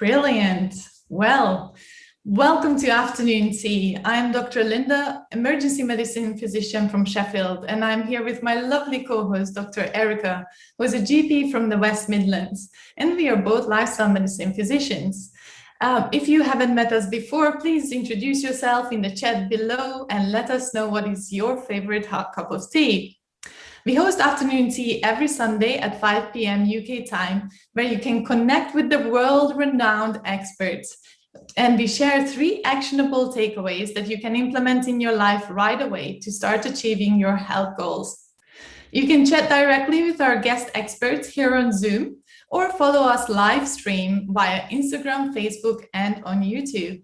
Brilliant. Well, welcome to Afternoon Tea. I'm Dr. Linda, emergency medicine physician from Sheffield, and I'm here with my lovely co-host, Dr. Erica, who is a GP from the West Midlands, and we are both lifestyle medicine physicians. If you haven't met us before, please introduce yourself in the chat below and let us know what is your favorite hot cup of tea. We host Afternoon Tea every Sunday at 5 p.m. UK time, where you can connect with the world-renowned experts. And we share 3 actionable takeaways that you can implement in your life right away to start achieving your health goals. You can chat directly with our guest experts here on Zoom, or follow us live stream via Instagram, Facebook, and on YouTube.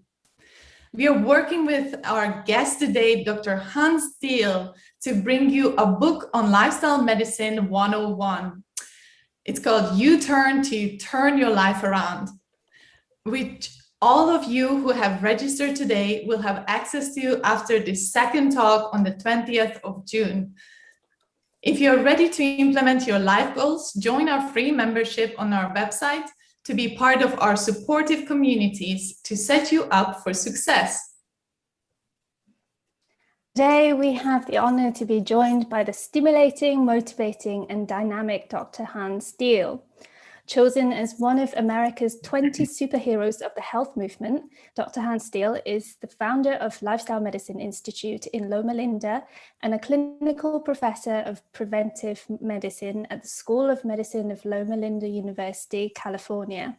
We are working with our guest today, Dr. Hans Diehl, to bring you a book on lifestyle medicine 101. It's called U-Turn to Turn Your Life Around, which all of you who have registered today will have access to after the second talk on the 20th of June. If you're ready to implement your life goals, join our free membership on our website to be part of our supportive communities to set you up for success. Today, we have the honor to be joined by the stimulating, motivating, and dynamic Dr. Hans Diehl. Chosen as one of America's 20 superheroes of the health movement, Dr. Hans Diehl is the founder of Lifestyle Medicine Institute in Loma Linda and a clinical professor of preventive medicine at the School of Medicine of Loma Linda University, California.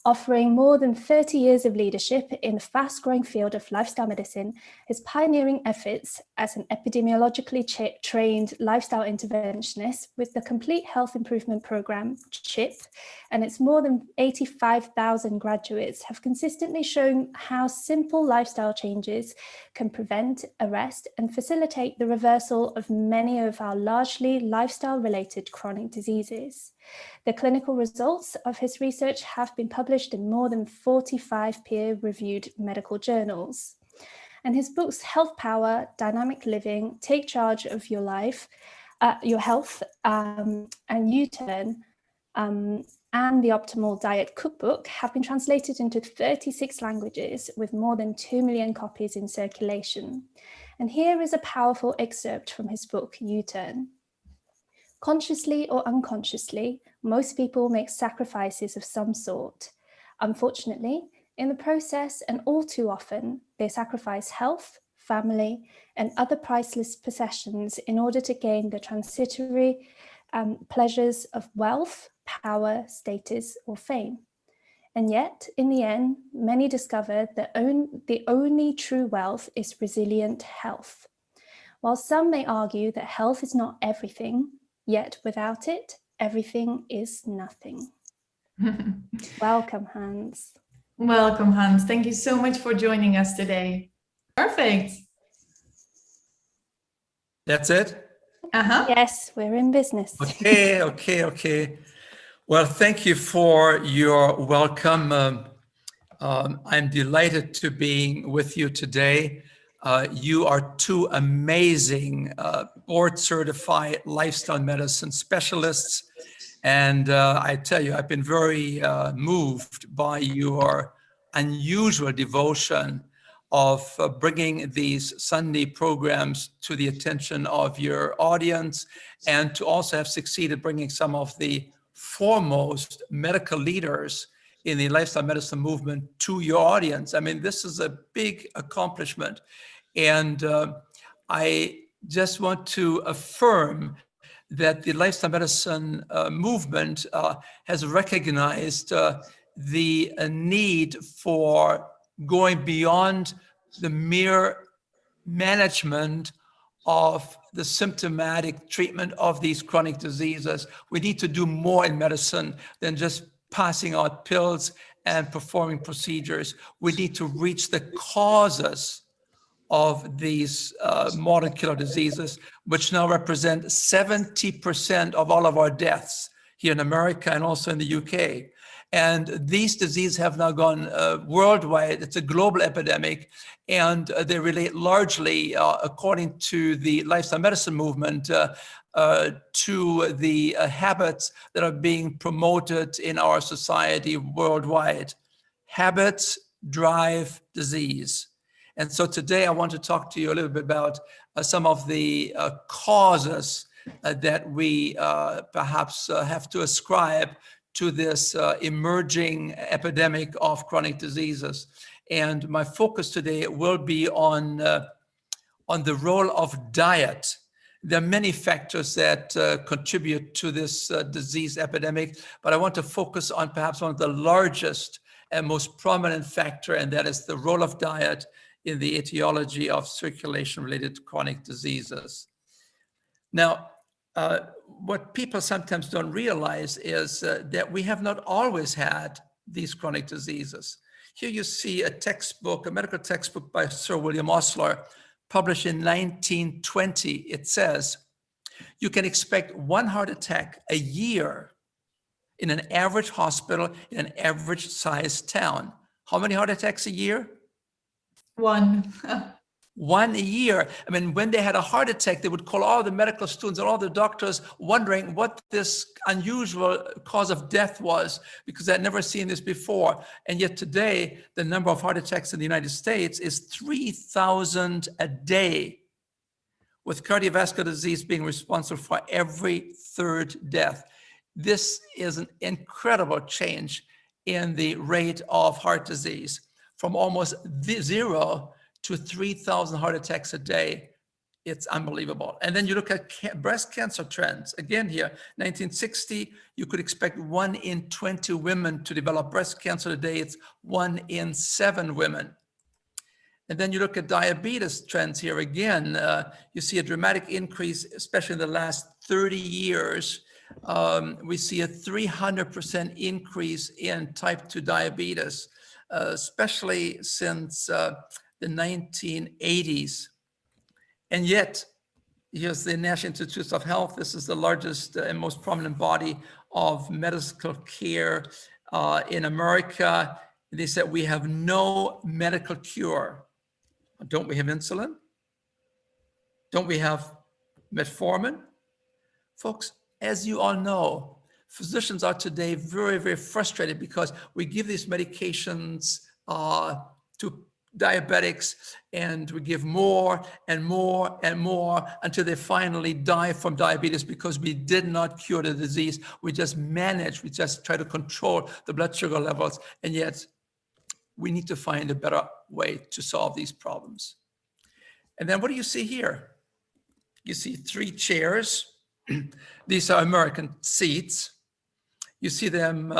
Offering more than 30 years of leadership in the fast-growing field of lifestyle medicine, his pioneering efforts as an epidemiologically trained lifestyle interventionist with the Complete Health Improvement Program, CHIP, and its more than 85,000 graduates have consistently shown how simple lifestyle changes can prevent, arrest, and facilitate the reversal of many of our largely lifestyle-related chronic diseases. The clinical results of his research have been published in more than 45 peer-reviewed medical journals. And his books, Health Power, Dynamic Living, Take Charge of Your Life, Your Health, and U-Turn, and the Optimal Diet Cookbook have been translated into 36 languages with more than 2 million copies in circulation. And here is a powerful excerpt from his book, U-Turn. Consciously or unconsciously, most people make sacrifices of some sort. Unfortunately, in the process and all too often, they sacrifice health, family, and other priceless possessions in order to gain the transitory pleasures of wealth, power, status, or fame. And yet, in the end, many discover that the only true wealth is resilient health. While some may argue that health is not everything, yet without it, everything is nothing. Welcome, Hans. Welcome, Hans. Thank you so much for joining us today. Perfect. That's it? Yes, we're in business. Okay. Well, thank you for your welcome. I'm delighted to be with you today. You are 2 amazing board-certified lifestyle medicine specialists. And I tell you, I've been very moved by your unusual devotion of bringing these Sunday programs to the attention of your audience, and to also have succeeded bringing some of the foremost medical leaders in the lifestyle medicine movement to your audience. I mean, this is a big accomplishment. And I just want to affirm that the lifestyle medicine movement has recognized the need for going beyond the mere management of the symptomatic treatment of these chronic diseases. We need to do more in medicine than just passing out pills and performing procedures. We need to reach the causes of these modern killer diseases, which now represent 70% of all of our deaths here in America and also in the UK. And these diseases have now gone worldwide. It's a global epidemic, and they relate largely, according to the lifestyle medicine movement, to the habits that are being promoted in our society worldwide. habits drive disease. And so today I want to talk to you a little bit about some of the causes that we perhaps have to ascribe to this emerging epidemic of chronic diseases. And my focus today will be on the role of diet. There are many factors that contribute to this disease epidemic, but I want to focus on perhaps one of the largest and most prominent factor, and that is the role of diet in the etiology of circulation-related chronic diseases. Now, what people sometimes don't realize is that we have not always had these chronic diseases. Here you see a textbook, a medical textbook by Sir William Osler, published in 1920. It says, you can expect one heart attack a year in an average hospital in an average sized town. How many heart attacks a year? One. One a year. I mean, when they had a heart attack, they would call all the medical students and all the doctors wondering what this unusual cause of death was, because they'd never seen this before. And yet today, the number of heart attacks in the United States is 3,000 a day, with cardiovascular disease being responsible for every third death. This is an incredible change in the rate of heart disease, from almost zero to 3,000 heart attacks a day. It's unbelievable. And then you look at breast cancer trends. Again here, 1960, you could expect 1 in 20 women to develop breast cancer. Today, it's 1 in 7 women. And then you look at diabetes trends here. Again, you see a dramatic increase, especially in the last 30 years. We see a 300% increase in type 2 diabetes, especially since the 1980s. And yet, here's the National Institutes of Health. This is the largest and most prominent body of medical care in America. They said we have no medical cure. Don't we have insulin? Don't we have metformin? Folks, as you all know, physicians are today very, very frustrated because we give these medications to diabetics, and we give more and more and more until they finally die from diabetes because we did not cure the disease. We just manage, we just try to control the blood sugar levels, and yet we need to find a better way to solve these problems. And then what do you see here? You see 3 chairs. These are American seats. You see them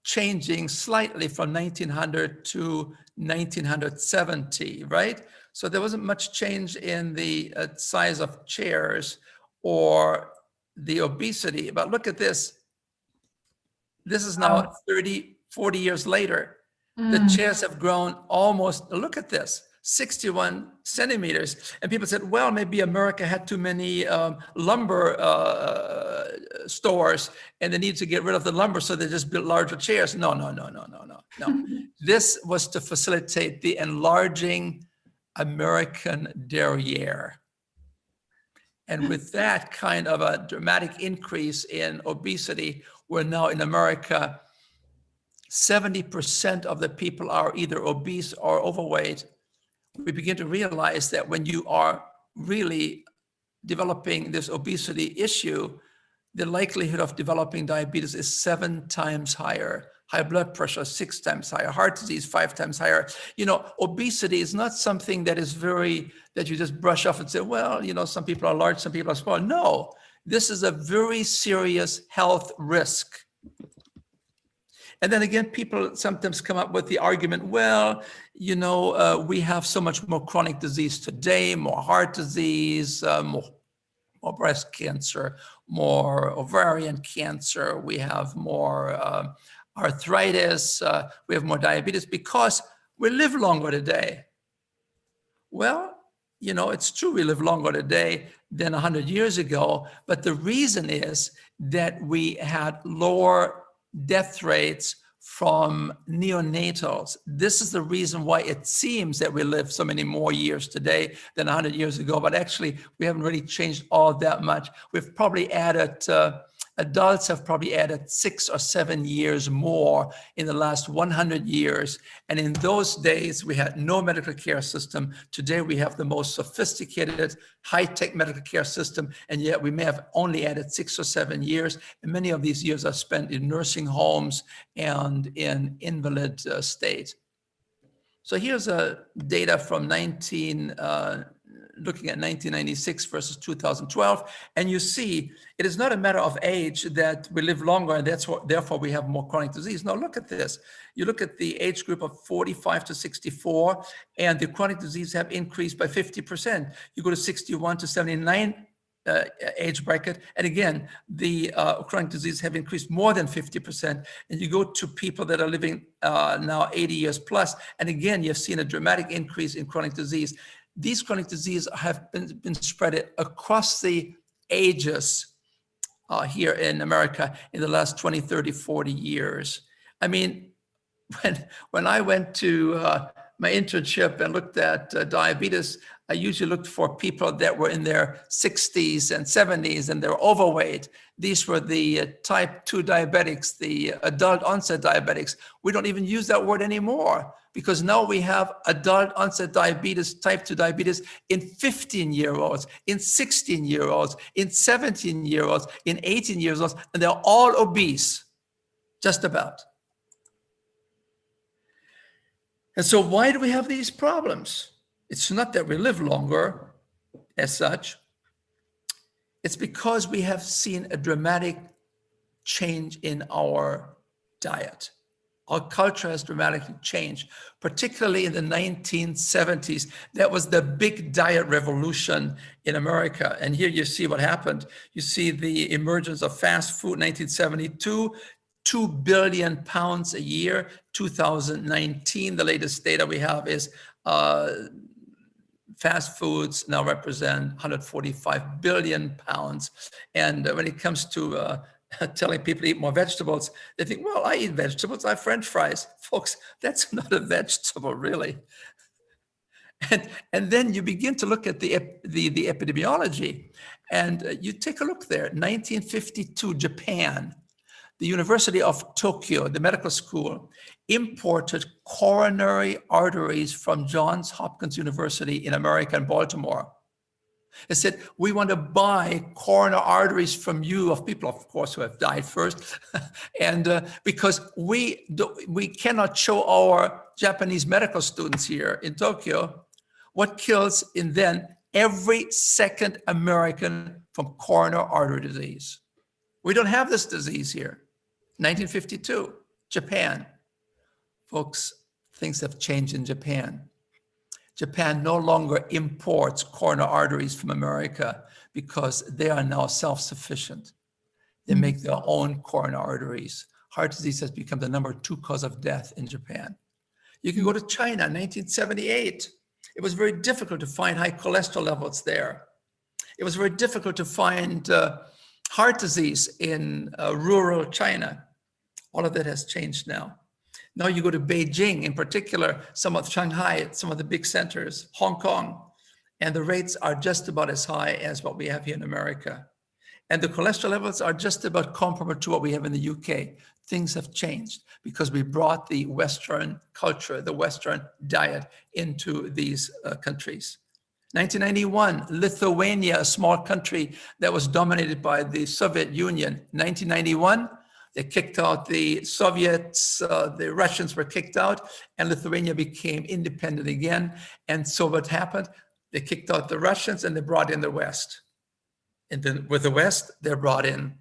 changing slightly from 1900 to 1970, right? So there wasn't much change in the size of chairs or the obesity, but look at this. This is now 30, 40 years later. The chairs have grown almost, look at this, 61 centimeters. And people said, well, maybe America had too many lumber stores and they need to get rid of the lumber, so they just built larger chairs. No. This was to facilitate the enlarging American derriere. And with that kind of a dramatic increase in obesity, we're now in America, 70% of the people are either obese or overweight. We begin to realize that when you are really developing this obesity issue, the likelihood of developing diabetes is 7 times higher, high blood pressure 6 times higher, heart disease 5 times higher. You know, obesity is not something that is that you just brush off and say, well, you know, some people are large, some people are small. No, this is a very serious health risk. And then again, people sometimes come up with the argument, well, you know, we have so much more chronic disease today, more heart disease, more breast cancer, more ovarian cancer, we have more arthritis, we have more diabetes because we live longer today. Well, you know, it's true we live longer today than 100 years ago, but the reason is that we had lower death rates from neonatals. This is the reason why it seems that we live so many more years today than 100 years ago, but actually we haven't really changed all that much. We've probably added Adults have probably added 6 or 7 years more in the last 100 years. And in those days, we had no medical care system. Today, we have the most sophisticated, high-tech medical care system, and yet we may have only added 6 or 7 years. And many of these years are spent in nursing homes and in invalid state. So here's data from looking at 1996 versus 2012, and you see it is not a matter of age that we live longer, and therefore we have more chronic disease. No, look at this. You look at the age group of 45 to 64, and the chronic disease have increased by 50%. You go to 61 to 79 age bracket, and again, the chronic disease have increased more than 50%. And you go to people that are living now 80 years plus, and again, you've seen a dramatic increase in chronic disease. These chronic diseases have been spread across the ages here in America in the last 20, 30, 40 years. I mean, when I went to my internship and looked at diabetes, I usually looked for people that were in their 60s and 70s and they're overweight. These were the type 2 diabetics, the adult onset diabetics. We don't even use that word anymore because now we have adult onset diabetes, type 2 diabetes in 15-year-olds, in 16-year-olds, in 17-year-olds, in 18-year-olds, and they're all obese, just about. And so why do we have these problems? It's not that we live longer as such. It's because we have seen a dramatic change in our diet. Our culture has dramatically changed, particularly in the 1970s. That was the big diet revolution in America. And here you see what happened. You see the emergence of fast food in 1972, 2 billion pounds a year. 2019, the latest data we have is fast foods now represent 145 billion pounds. And when it comes to telling people to eat more vegetables, they think, well, I eat vegetables, I have French fries. Folks, that's not a vegetable, really. And then you begin to look at the epidemiology, and you take a look there. 1952, Japan, the University of Tokyo, the medical school, imported coronary arteries from Johns Hopkins University in America and Baltimore. They said, we want to buy coronary arteries from you, of people, of course, who have died first. And because we cannot show our Japanese medical students here in Tokyo what kills in then every second American from coronary artery disease. We don't have this disease here. 1952, Japan. Folks, things have changed in Japan. Japan no longer imports coronary arteries from America because they are now self-sufficient. They make their own coronary arteries. Heart disease has become the #2 cause of death in Japan. You can go to China, 1978. It was very difficult to find high cholesterol levels there. It was very difficult to find heart disease in rural China. All of that has changed now. Now you go to Beijing, in particular, some of Shanghai, some of the big centers, Hong Kong, and the rates are just about as high as what we have here in America. And the cholesterol levels are just about comparable to what we have in the UK. Things have changed because we brought the Western culture, the Western diet into these countries. 1991, Lithuania, a small country that was dominated by the Soviet Union. 1991, they kicked out the Soviets, the Russians were kicked out, and Lithuania became independent again. And so what happened? They kicked out the Russians and they brought in the West. And then with the West, they brought in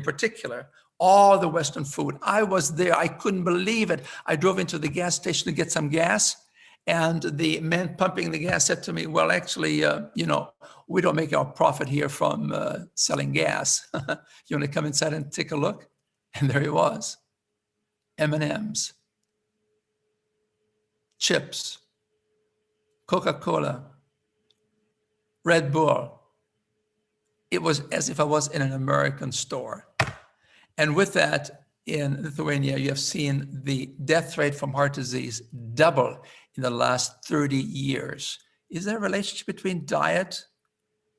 particular, all the Western food. I was there, I couldn't believe it. I drove into the gas station to get some gas, and the man pumping the gas said to me, well, actually, we don't make our profit here from selling gas. You want to come inside and take a look? And there he was, M&Ms, chips, Coca-Cola, Red Bull. It was as if I was in an American store. And with that, in Lithuania, you have seen the death rate from heart disease double in the last 30 years. Is there a relationship between diet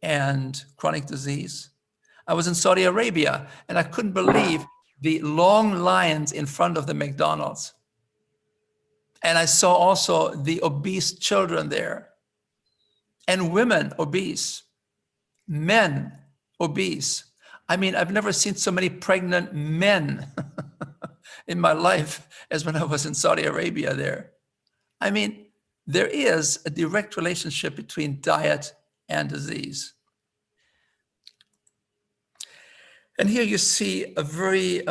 and chronic disease? I was in Saudi Arabia, and I couldn't believe the long lines in front of the McDonald's. And I saw also the obese children there, and women obese, men obese. I mean, I've never seen so many pregnant men in my life as when I was in Saudi Arabia there. I mean, there is a direct relationship between diet and disease. And here you see a very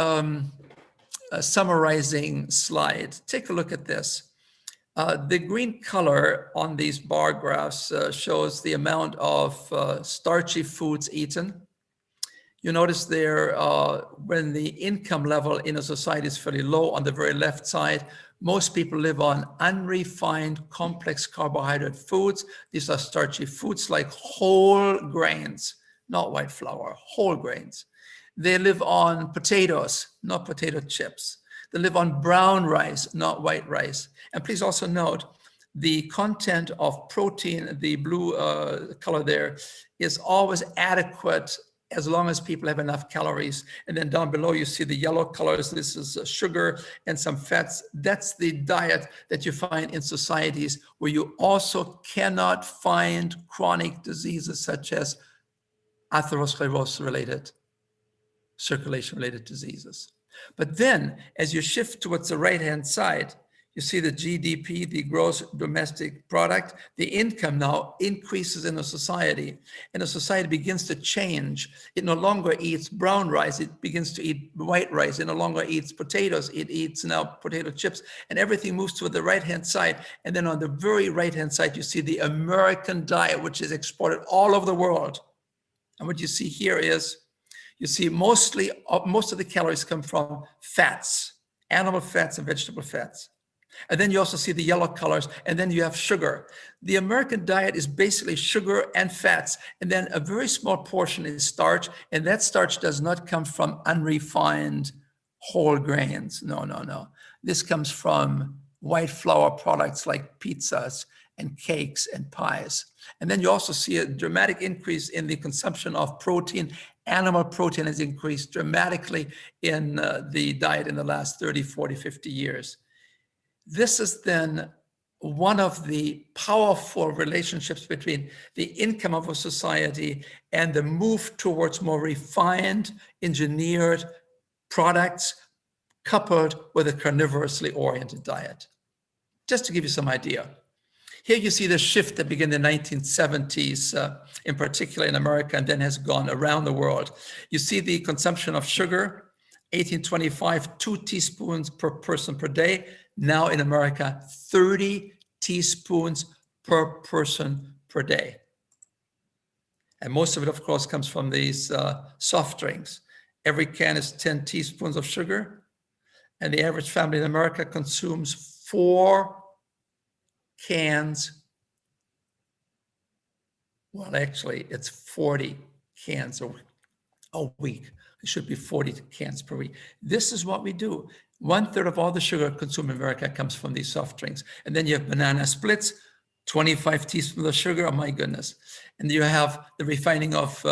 summarizing slide. Take a look at this. The green color on these bar graphs shows the amount of starchy foods eaten. You notice there when the income level in a society is fairly low on the very left side, most people live on unrefined complex carbohydrate foods. These are starchy foods like whole grains, not white flour, whole grains. They live on potatoes, not potato chips. They live on brown rice, not white rice. And please also note, the content of protein, the blue color there, is always adequate as long as people have enough calories. And then down below, you see the yellow colors. This is sugar and some fats. That's the diet that you find in societies where you also cannot find chronic diseases such as atherosclerosis-related, circulation-related diseases. But then, as you shift towards the right-hand side, you see the GDP, the gross domestic product, the income now increases in a society, and a society begins to change. It no longer eats brown rice, it begins to eat white rice. It no longer eats potatoes, it eats now potato chips, and everything moves to the right-hand side. And then on the very right-hand side, you see the American diet, which is exported all over the world. And what you see here is, you see most of the calories come from fats, animal fats and vegetable fats. And then you also see the yellow colors, and then you have sugar. The American diet is basically sugar and fats, and then a very small portion is starch, and that starch does not come from unrefined whole grains. No, no, no. This comes from white flour products like pizzas and cakes and pies. And then you also see a dramatic increase in the consumption of protein. Animal protein has increased dramatically in the diet in the last 30, 40, 50 years. This is then one of the powerful relationships between the income of a society and the move towards more refined, engineered products coupled with a carnivorously oriented diet. Just to give you some idea. Here you see the shift that began in the 1970s, in particular in America, and then has gone around the world. You see the consumption of sugar, 1825, 2 teaspoons per person per day. Now in America, 30 teaspoons per person per day. And most of it, of course, comes from these soft drinks. Every can is 10 teaspoons of sugar, and the average family in America consumes 4 cans. Well, actually, it's 40 cans a week. It should be 40 cans per week. This is what we do. 1/3 of all the sugar consumed in America comes from these soft drinks. And then you have banana splits, 25 teaspoons of sugar, oh my goodness. And you have the refining of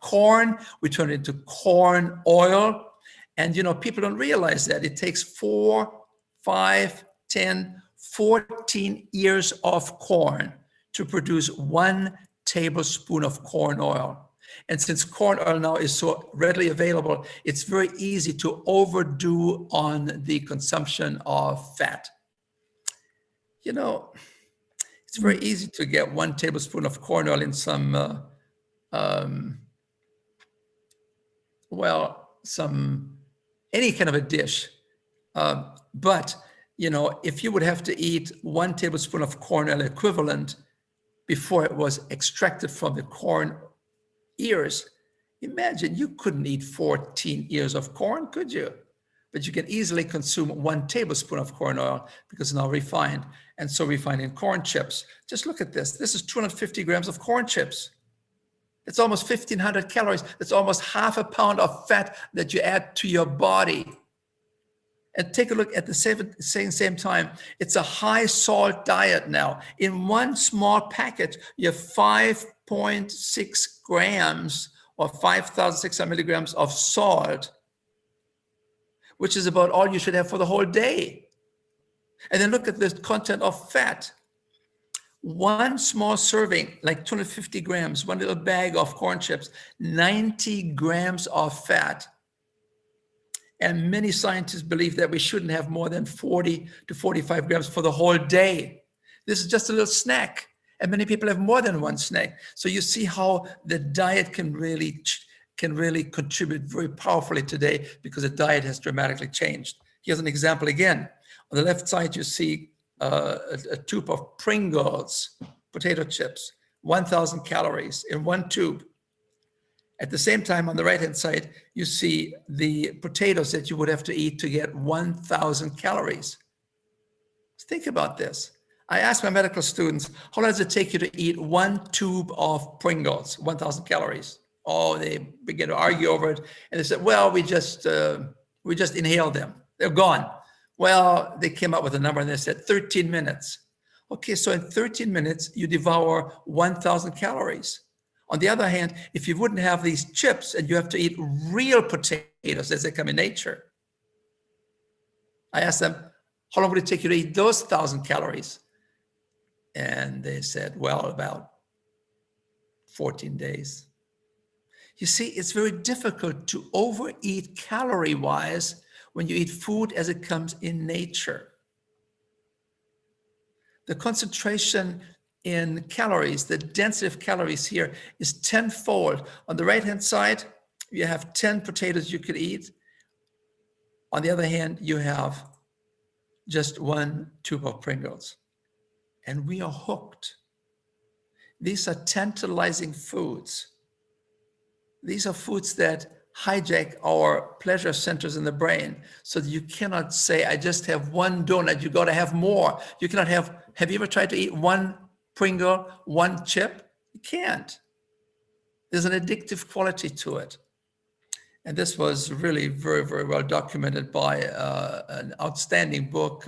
corn. We turn it into corn oil. And, you know, people don't realize that it takes 4, 5, 10, 14 ears of corn to produce 1 tablespoon of corn oil. And since corn oil now is so readily available, it's very easy to overdo on the consumption of fat. You know, it's very easy to get 1 tablespoon of corn oil in some, any kind of a dish. But, you know, if you would have to eat 1 tablespoon of corn oil equivalent before it was extracted from the corn ears, imagine you couldn't eat 14 ears of corn, could you? But you can easily consume 1 tablespoon of corn oil because it's now refined. And so refined in corn chips. Just look at this. This is 250 grams of corn chips. It's almost 1,500 calories. That's almost half a pound of fat that you add to your body. And take a look at the same time. It's a high salt diet now. In 1 small packet, you have 5.6 grams or 5,600 milligrams of salt, which is about all you should have for the whole day. And then look at the content of fat. One small serving, like 250 grams, one little bag of corn chips, 90 grams of fat. And many scientists believe that we shouldn't have more than 40 to 45 grams for the whole day. This is just a little snack. And many people have more than one snack. So you see how the diet can really contribute very powerfully today, because the diet has dramatically changed. Here's an example again. On the left side, you see a tube of Pringles potato chips, 1,000 calories in one tube. At the same time, on the right-hand side, you see the potatoes that you would have to eat to get 1,000 calories. Think about this. I asked my medical students, how long does it take you to eat one tube of Pringles, 1,000 calories? Oh, they began to argue over it. And they said, well, we just inhale them. They're gone. Well, they came up with a number and they said 13 minutes. Okay, so in 13 minutes, you devour 1,000 calories. On the other hand, if you wouldn't have these chips and you have to eat real potatoes as they come in nature, I asked them, how long would it take you to eat those 1,000 calories? And they said, well, about 14 days. You see, it's very difficult to overeat calorie-wise when you eat food as it comes in nature. The concentration in calories, the density of calories here is tenfold. On the right-hand side, you have 10 potatoes you could eat. On the other hand, you have just one tube of Pringles. And we are hooked. These are tantalizing foods. These are foods that hijack our pleasure centers in the brain, so that you cannot say, I just have one donut, you got to have more. You cannot have you ever tried to eat one Pringle, one chip? You can't. There's an addictive quality to it. And this was really very, very well documented by an outstanding book,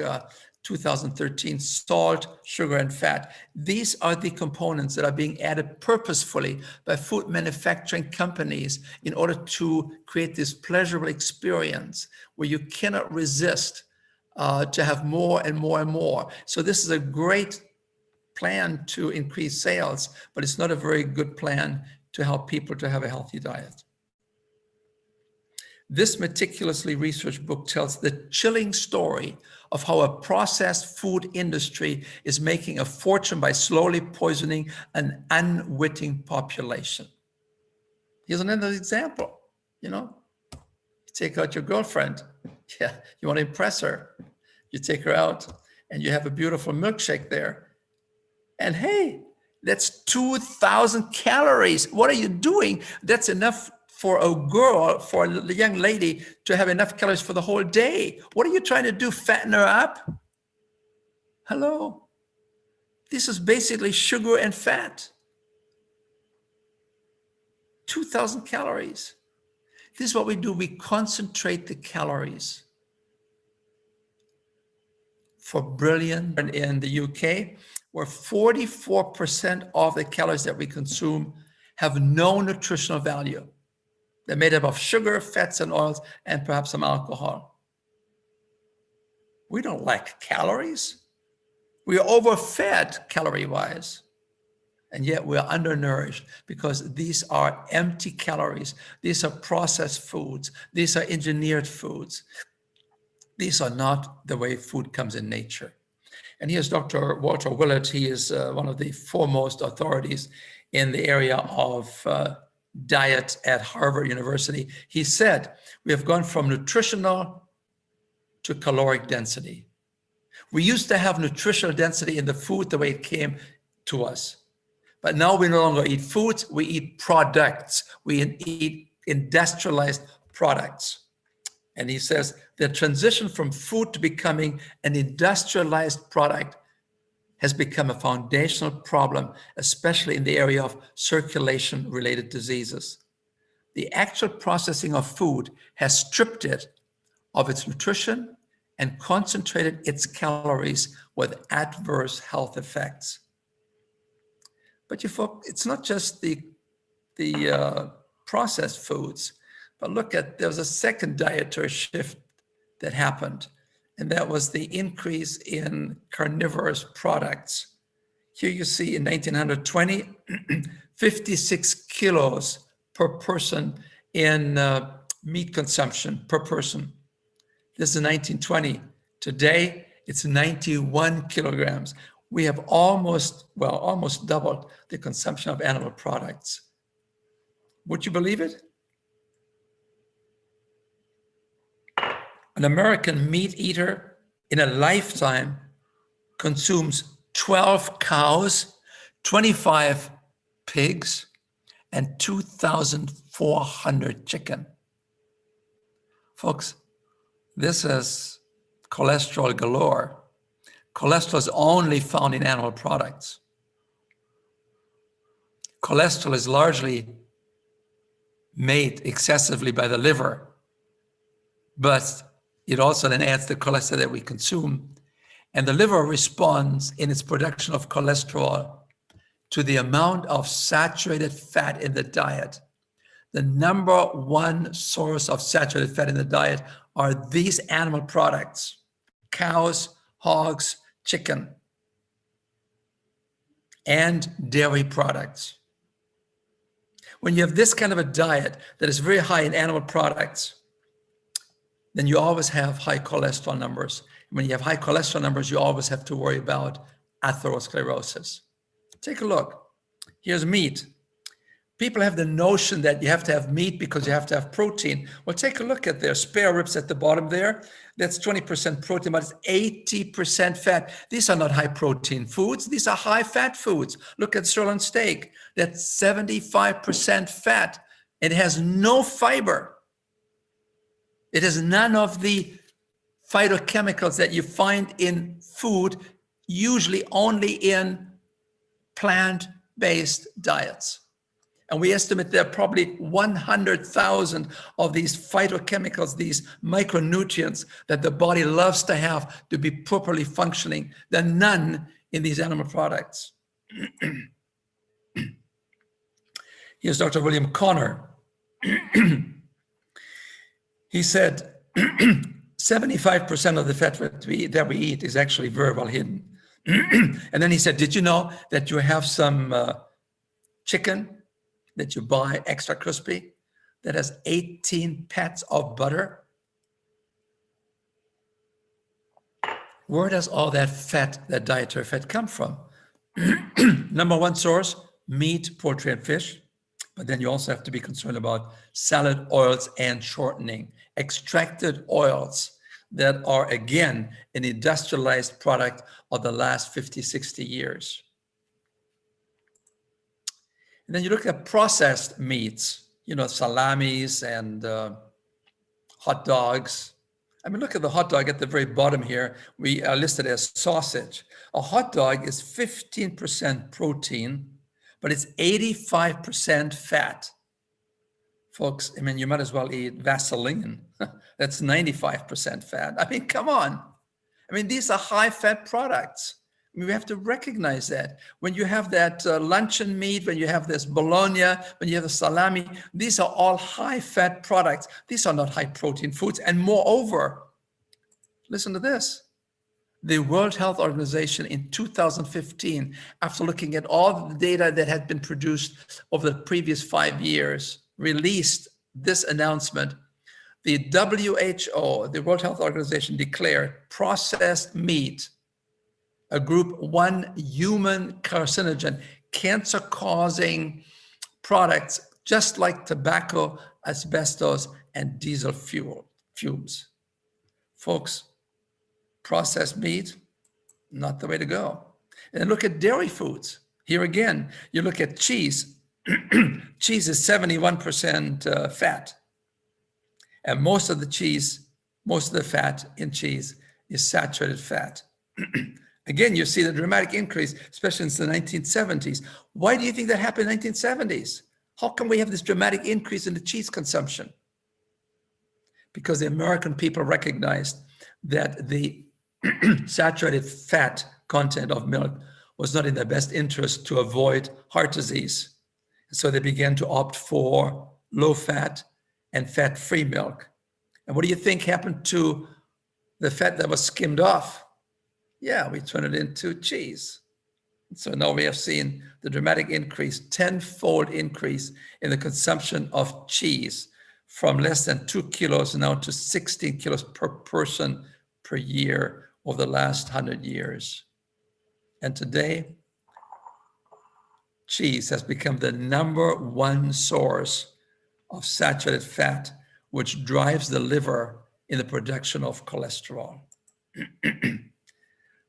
2013, Salt, Sugar, and Fat. These are the components that are being added purposefully by food manufacturing companies in order to create this pleasurable experience where you cannot resist to have more and more and more. So this is a great plan to increase sales, but it's not a very good plan to help people to have a healthy diet. This meticulously researched book tells the chilling story of how a processed food industry is making a fortune by slowly poisoning an unwitting population. Here's another example. You take out your girlfriend. Yeah, you want to impress her. You take her out and you have a beautiful milkshake there. And hey, that's 2,000 calories. What are you doing? That's enough for a girl, for a young lady to have enough calories for the whole day. What are you trying to do? Fatten her up? Hello? This is basically sugar and fat. 2,000 calories. This is what we do. We concentrate the calories. For Brilliant in the UK, where 44% of the calories that we consume have no nutritional value. They're made up of sugar, fats, and oils, and perhaps some alcohol. We don't lack calories. We are overfed calorie-wise, and yet we are undernourished because these are empty calories. These are processed foods. These are engineered foods. These are not the way food comes in nature. And here's Dr. Walter Willett. He is one of the foremost authorities in the area of diet at Harvard University. He said, we have gone from nutritional to caloric density. We used to have nutritional density in the food the way it came to us. But now we no longer eat foods, we eat products. We eat industrialized products. And he says the transition from food to becoming an industrialized product has become a foundational problem, especially in the area of circulation-related diseases. The actual processing of food has stripped it of its nutrition and concentrated its calories with adverse health effects. But you folks, it's not just the processed foods. But look at, there was a second dietary shift that happened, and that was the increase in carnivorous products. Here you see in 1920, 56 kilos per person in meat consumption per person. This is 1920. Today, it's 91 kilograms. We have almost doubled the consumption of animal products. Would you believe it? An American meat eater in a lifetime consumes 12 cows, 25 pigs, and 2,400 chicken. Folks, this is cholesterol galore. Cholesterol is only found in animal products. Cholesterol is largely made excessively by the liver, but it also then adds the cholesterol that we consume. And the liver responds in its production of cholesterol to the amount of saturated fat in the diet. The number one source of saturated fat in the diet are these animal products: cows, hogs, chicken, and dairy products. When you have this kind of a diet that is very high in animal products, then you always have high cholesterol numbers. When you have high cholesterol numbers, you always have to worry about atherosclerosis. Take a look. Here's meat. People have the notion that you have to have meat because you have to have protein. Well, take a look at their spare ribs at the bottom there. That's 20% protein, but it's 80% fat. These are not high protein foods. These are high fat foods. Look at sirloin steak. That's 75% fat. It has no fiber. It has none of the phytochemicals that you find in food, usually only in plant-based diets. And we estimate there are probably 100,000 of these phytochemicals, these micronutrients that the body loves to have to be properly functioning. There are none in these animal products. Here's Dr. William Connor. He said, 75% of the fat that we eat is actually very well hidden. And then he said, did you know that you have some chicken that you buy extra crispy that has 18 pats of butter? Where does all that fat, that dietary fat, come from? Number one source, meat, poultry, and fish. But then you also have to be concerned about salad oils and shortening, extracted oils that are, again, an industrialized product of the last 50, 60 years. And then you look at processed meats, you know, salamis and hot dogs. I mean, look at the hot dog at the very bottom here. We are listed as sausage. A hot dog is 15% protein, but it's 85% fat. Folks, I mean, you might as well eat Vaseline. That's 95% fat. I mean, come on. I mean, these are high fat products. I mean, we have to recognize that. When you have that luncheon meat, when you have this bologna, when you have the salami, these are all high fat products. These are not high protein foods. And moreover, listen to this. The World Health Organization in 2015, after looking at all the data that had been produced over the previous 5 years, released this announcement. The WHO, the World Health Organization, declared processed meat a group 1 human carcinogen, cancer-causing products just like tobacco, asbestos, and diesel fumes. Folks, processed meat, not the way to go. And look at dairy foods. Here again, you look at cheese. Cheese is 71% fat. And most of the fat in cheese is saturated fat. Again, you see the dramatic increase, especially since the 1970s. Why do you think that happened in the 1970s? How come we have this dramatic increase in the cheese consumption? Because the American people recognized that the saturated fat content of milk was not in their best interest to avoid heart disease. So they began to opt for low fat, and fat-free milk. And what do you think happened to the fat that was skimmed off? Yeah, we turned it into cheese. So now we have seen the dramatic increase, 10-fold increase in the consumption of cheese from less than 2 kilos now to 16 kilos per person per year over the last 100 years. And today, cheese has become the #1 source of saturated fat, which drives the liver in the production of cholesterol.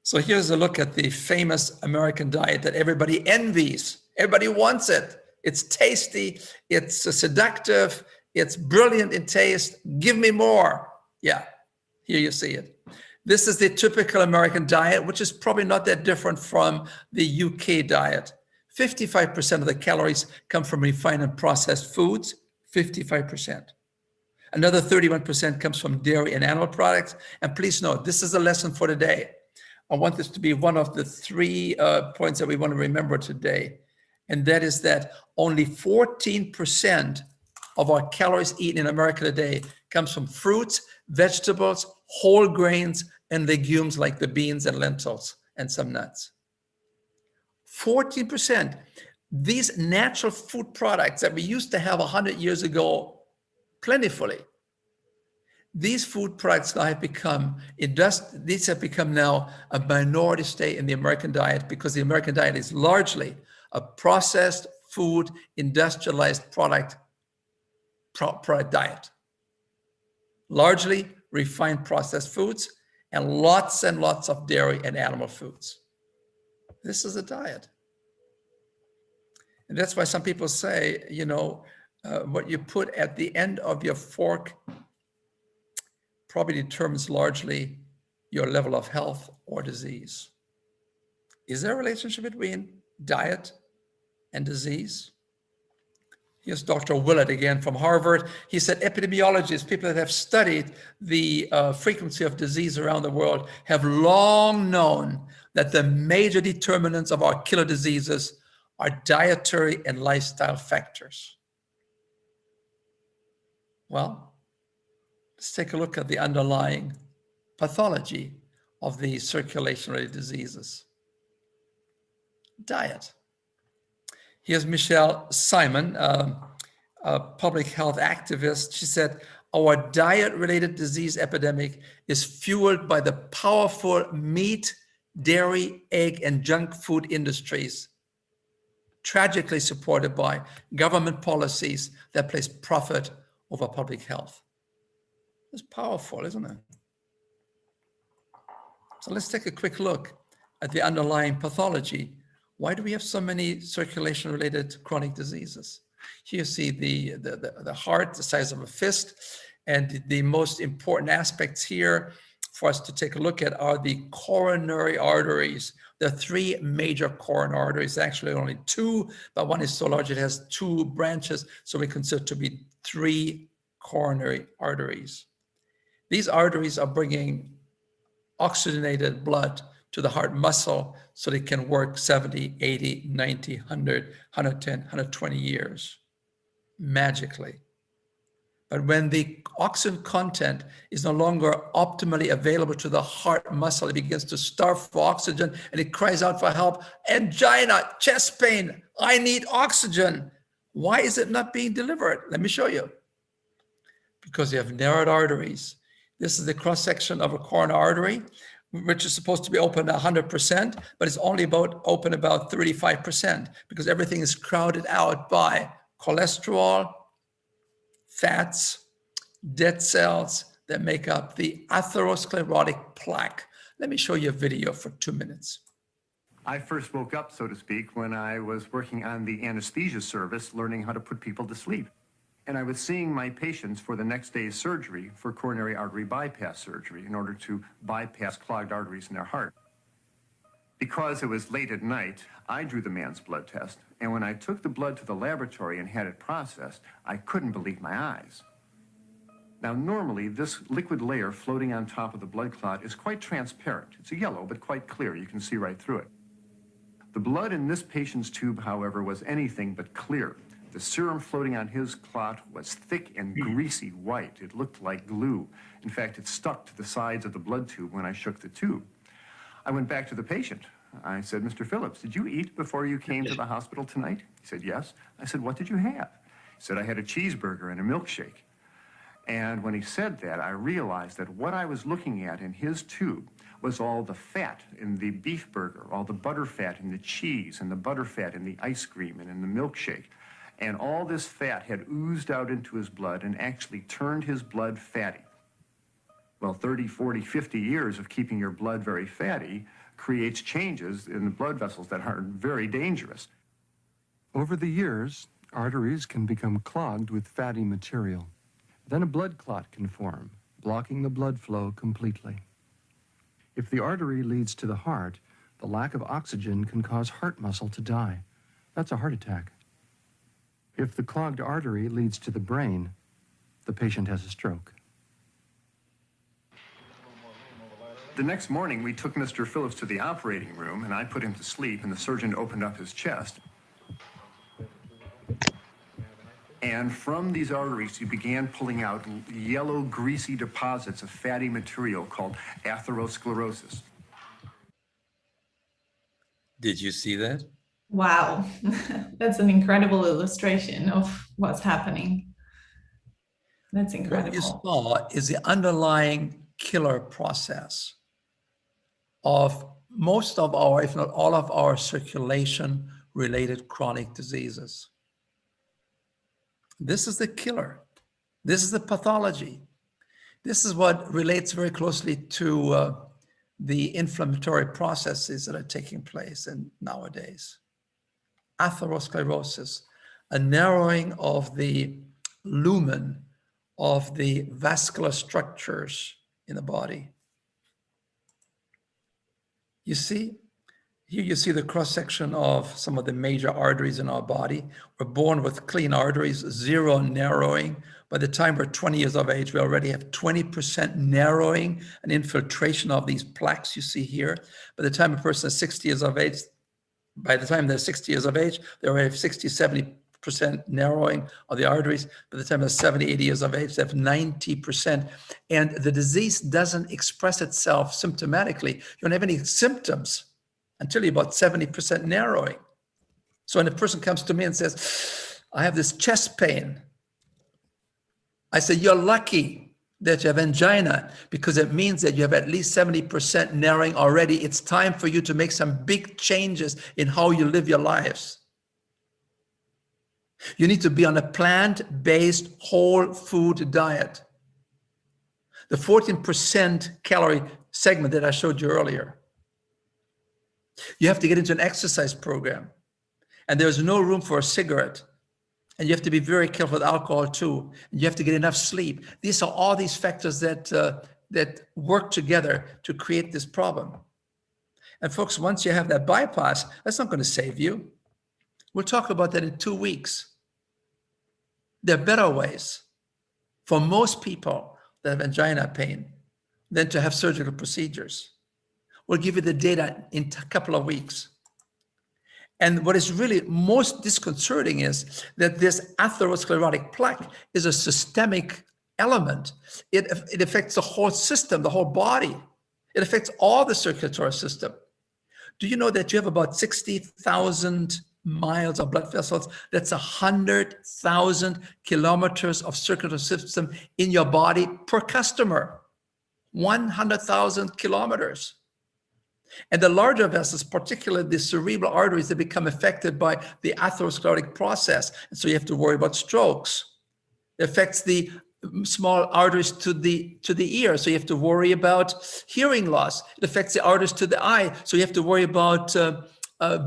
So here's a look at the famous American diet that everybody envies. Everybody wants it. It's tasty, it's seductive, it's brilliant in taste. Give me more. Yeah, here you see it. This is the typical American diet, which is probably not that different from the UK diet. 55% of the calories come from refined and processed foods, 55%. Another 31% comes from dairy and animal products. And please note, this is a lesson for today. I want this to be one of the 3 points that we want to remember today. And that is that only 14% of our calories eaten in America today comes from fruits, vegetables, whole grains, and legumes like the beans and lentils and some nuts. 14%. These natural food products that we used to have 100 years ago plentifully, these food products now have become, these have become now a minority state in the American diet, because the American diet is largely a processed food, industrialized product diet. Largely refined processed foods and lots of dairy and animal foods. This is a diet. And that's why some people say, you know, what you put at the end of your fork probably determines largely your level of health or disease. Is there a relationship between diet and disease? Here's Dr. Willett again from Harvard. He said epidemiologists, people that have studied the frequency of disease around the world, have long known that the major determinants of our killer diseases are dietary and lifestyle factors. Well, let's take a look at the underlying pathology of the circulation-related diseases. Diet. Here's Michelle Simon, a public health activist. She said, our diet-related disease epidemic is fueled by the powerful meat, dairy, egg, and junk food industries, tragically supported by government policies that place profit over public health. It's powerful, isn't it? So let's take a quick look at the underlying pathology. Why do we have so many circulation-related chronic diseases? Here you see the heart, the size of a fist, and the most important aspects here for us to take a look at are the coronary arteries. There are 3 major coronary arteries, actually only 2, but one is so large it has 2 branches, so we consider to be 3 coronary arteries. These arteries are bringing oxygenated blood to the heart muscle so they can work 70, 80, 90, 100, 110, 120 years, magically. But when the oxygen content is no longer optimally available to the heart muscle, it begins to starve for oxygen and it cries out for help. Angina, chest pain, I need oxygen. Why is it not being delivered? Let me show you. Because you have narrowed arteries. This is the cross-section of a coronary artery, which is supposed to be open 100%, but it's only open about 35% because everything is crowded out by cholesterol, fats, dead cells that make up the atherosclerotic plaque. Let me show you a video for 2 minutes. I first woke up, so to speak, when I was working on the anesthesia service, learning how to put people to sleep. And I was seeing my patients for the next day's surgery for coronary artery bypass surgery in order to bypass clogged arteries in their heart. Because it was late at night, I drew the man's blood test, and when I took the blood to the laboratory and had it processed, I couldn't believe my eyes. Now, normally, this liquid layer floating on top of the blood clot is quite transparent. It's a yellow, but quite clear. You can see right through it. The blood in this patient's tube, however, was anything but clear. The serum floating on his clot was thick and greasy white. It looked like glue. In fact, it stuck to the sides of the blood tube when I shook the tube. I went back to the patient. I said, Mr. Phillips, did you eat before you came to the hospital tonight? He said, yes. I said, what did you have? He said, I had a cheeseburger and a milkshake. And when he said that, I realized that what I was looking at in his tube was all the fat in the beef burger, all the butter fat in the cheese, and the butter fat in the ice cream and in the milkshake. And all this fat had oozed out into his blood and actually turned his blood fatty. Well, 30, 40, 50 years of keeping your blood very fatty creates changes in the blood vessels that are very dangerous. Over the years, arteries can become clogged with fatty material. Then a blood clot can form, blocking the blood flow completely. If the artery leads to the heart, the lack of oxygen can cause heart muscle to die. That's a heart attack. If the clogged artery leads to the brain, the patient has a stroke. The next morning, we took Mr. Phillips to the operating room, and I put him to sleep, and the surgeon opened up his chest. And from these arteries, he began pulling out yellow, greasy deposits of fatty material called atherosclerosis. Did you see that? Wow, that's an incredible illustration of what's happening. That's incredible. What you saw is the underlying killer process of most of our, if not all of our circulation-related chronic diseases. This is the killer. This is the pathology. This is what relates very closely to the inflammatory processes that are taking place nowadays. Atherosclerosis, a narrowing of the lumen of the vascular structures in the body. You see, here you see the cross-section of some of the major arteries in our body. We're born with clean arteries, zero narrowing. By the time we're 20 years of age, we already have 20% narrowing and infiltration of these plaques you see here. By the time a person is 60 years of age, they already have 60, 70% narrowing of the arteries. By the time they're 70, 80 years of age, they have 90%. And the disease doesn't express itself symptomatically. You don't have any symptoms until you're about 70% narrowing. So when a person comes to me and says, I have this chest pain, I say, you're lucky that you have angina, because it means that you have at least 70% narrowing already. It's time for you to make some big changes in how you live your lives. You need to be on a plant-based whole food diet. The 14% calorie segment that I showed you earlier. You have to get into an exercise program, and there's no room for a cigarette. And you have to be very careful with alcohol too. And you have to get enough sleep. These are all these factors that work together to create this problem. And folks, once you have that bypass, that's not going to save you. We'll talk about that in 2 weeks. There are better ways for most people that have angina pain than to have surgical procedures. We'll give you the data in a couple of weeks. And what is really most disconcerting is that this atherosclerotic plaque is a systemic element. It affects the whole system, the whole body. It affects all the circulatory system. Do you know that you have about 60,000 miles of blood vessels? That's 100,000 kilometers of circulatory system in your body per customer. 100,000 kilometers. And the larger vessels, particularly the cerebral arteries, they become affected by the atherosclerotic process. And so you have to worry about strokes. It affects the small arteries to the ear. So you have to worry about hearing loss. It affects the arteries to the eye. So you have to worry about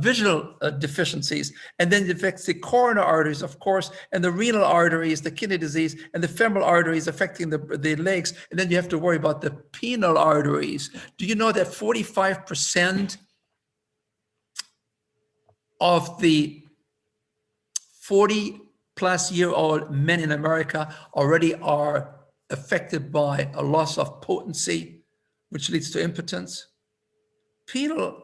visual deficiencies. And then it affects the coronary arteries, of course, and the renal arteries, the kidney disease, and the femoral arteries affecting the legs. And then you have to worry about the penile arteries. Do you know that 45% of the 40-plus-year-old men in America already are affected by a loss of potency, which leads to impotence? Penile,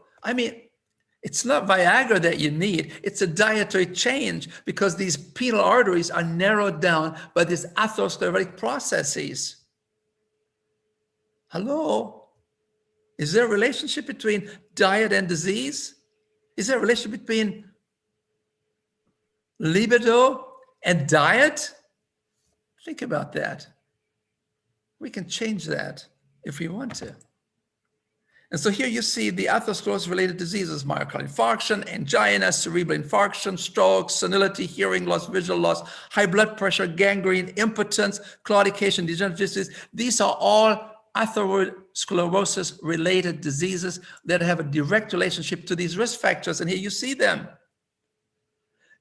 It's not Viagra that you need. It's a dietary change because these penile arteries are narrowed down by these atherosclerotic processes. Hello? Is there a relationship between diet and disease? Is there a relationship between libido and diet? Think about that. We can change that if we want to. And so here you see the atherosclerosis-related diseases: myocardial infarction, angina, cerebral infarction, stroke, senility, hearing loss, visual loss, high blood pressure, gangrene, impotence, claudication, degenerative disease. These are all atherosclerosis-related diseases that have a direct relationship to these risk factors. And here you see them.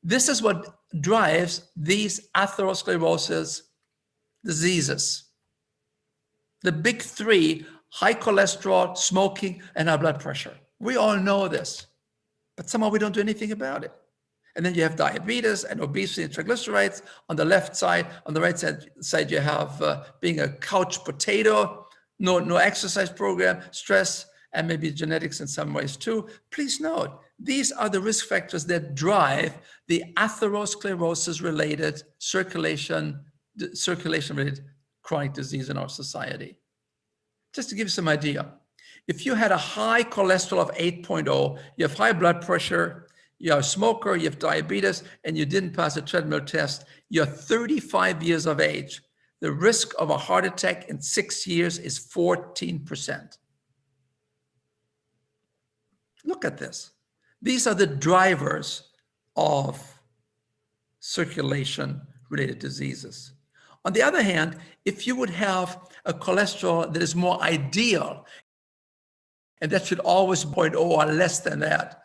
This is what drives these atherosclerosis diseases. The big three: high cholesterol, smoking, and high blood pressure. We all know this, but somehow we don't do anything about it. And then you have diabetes and obesity and triglycerides on the left side. On the right side you have being a couch potato, no exercise program, stress, and maybe genetics in some ways too. Please note, these are the risk factors that drive the atherosclerosis-related circulation-related chronic disease in our society. Just to give you some idea, if you had a high cholesterol of 8.0, you have high blood pressure, you're a smoker, you have diabetes, and you didn't pass a treadmill test, you're 35 years of age, the risk of a heart attack in 6 years is 14%. Look at this. These are the drivers of circulation-related diseases. On the other hand, if you would have a cholesterol that is more ideal, and that should always be 0.0 or less than that,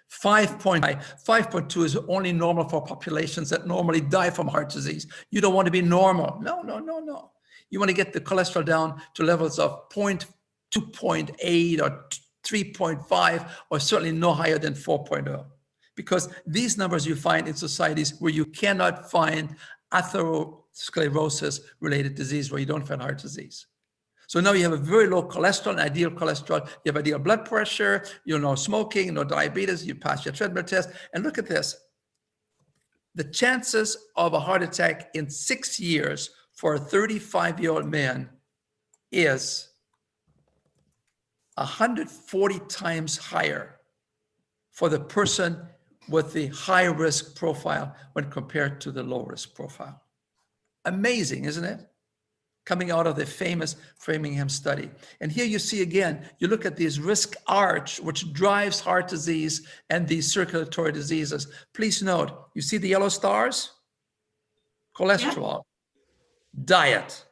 5.2 is only normal for populations that normally die from heart disease. You don't want to be normal. No. You want to get the cholesterol down to levels of 2.8 or 3.5, or certainly no higher than 4.0. Because these numbers you find in societies where you cannot find atherosclerosis-related disease, where you don't find heart disease. So now you have a very low cholesterol, an ideal cholesterol, you have ideal blood pressure, you have no smoking, no diabetes, you pass your treadmill test, and look at this. The chances of a heart attack in 6 years for a 35-year-old man is 140 times higher for the person with the high risk profile when compared to the low risk profile. Amazing, isn't it? Coming out of the famous Framingham study. And here you see again, you look at this risk arch, which drives heart disease and these circulatory diseases. Please note, you see the yellow stars? Cholesterol, diet.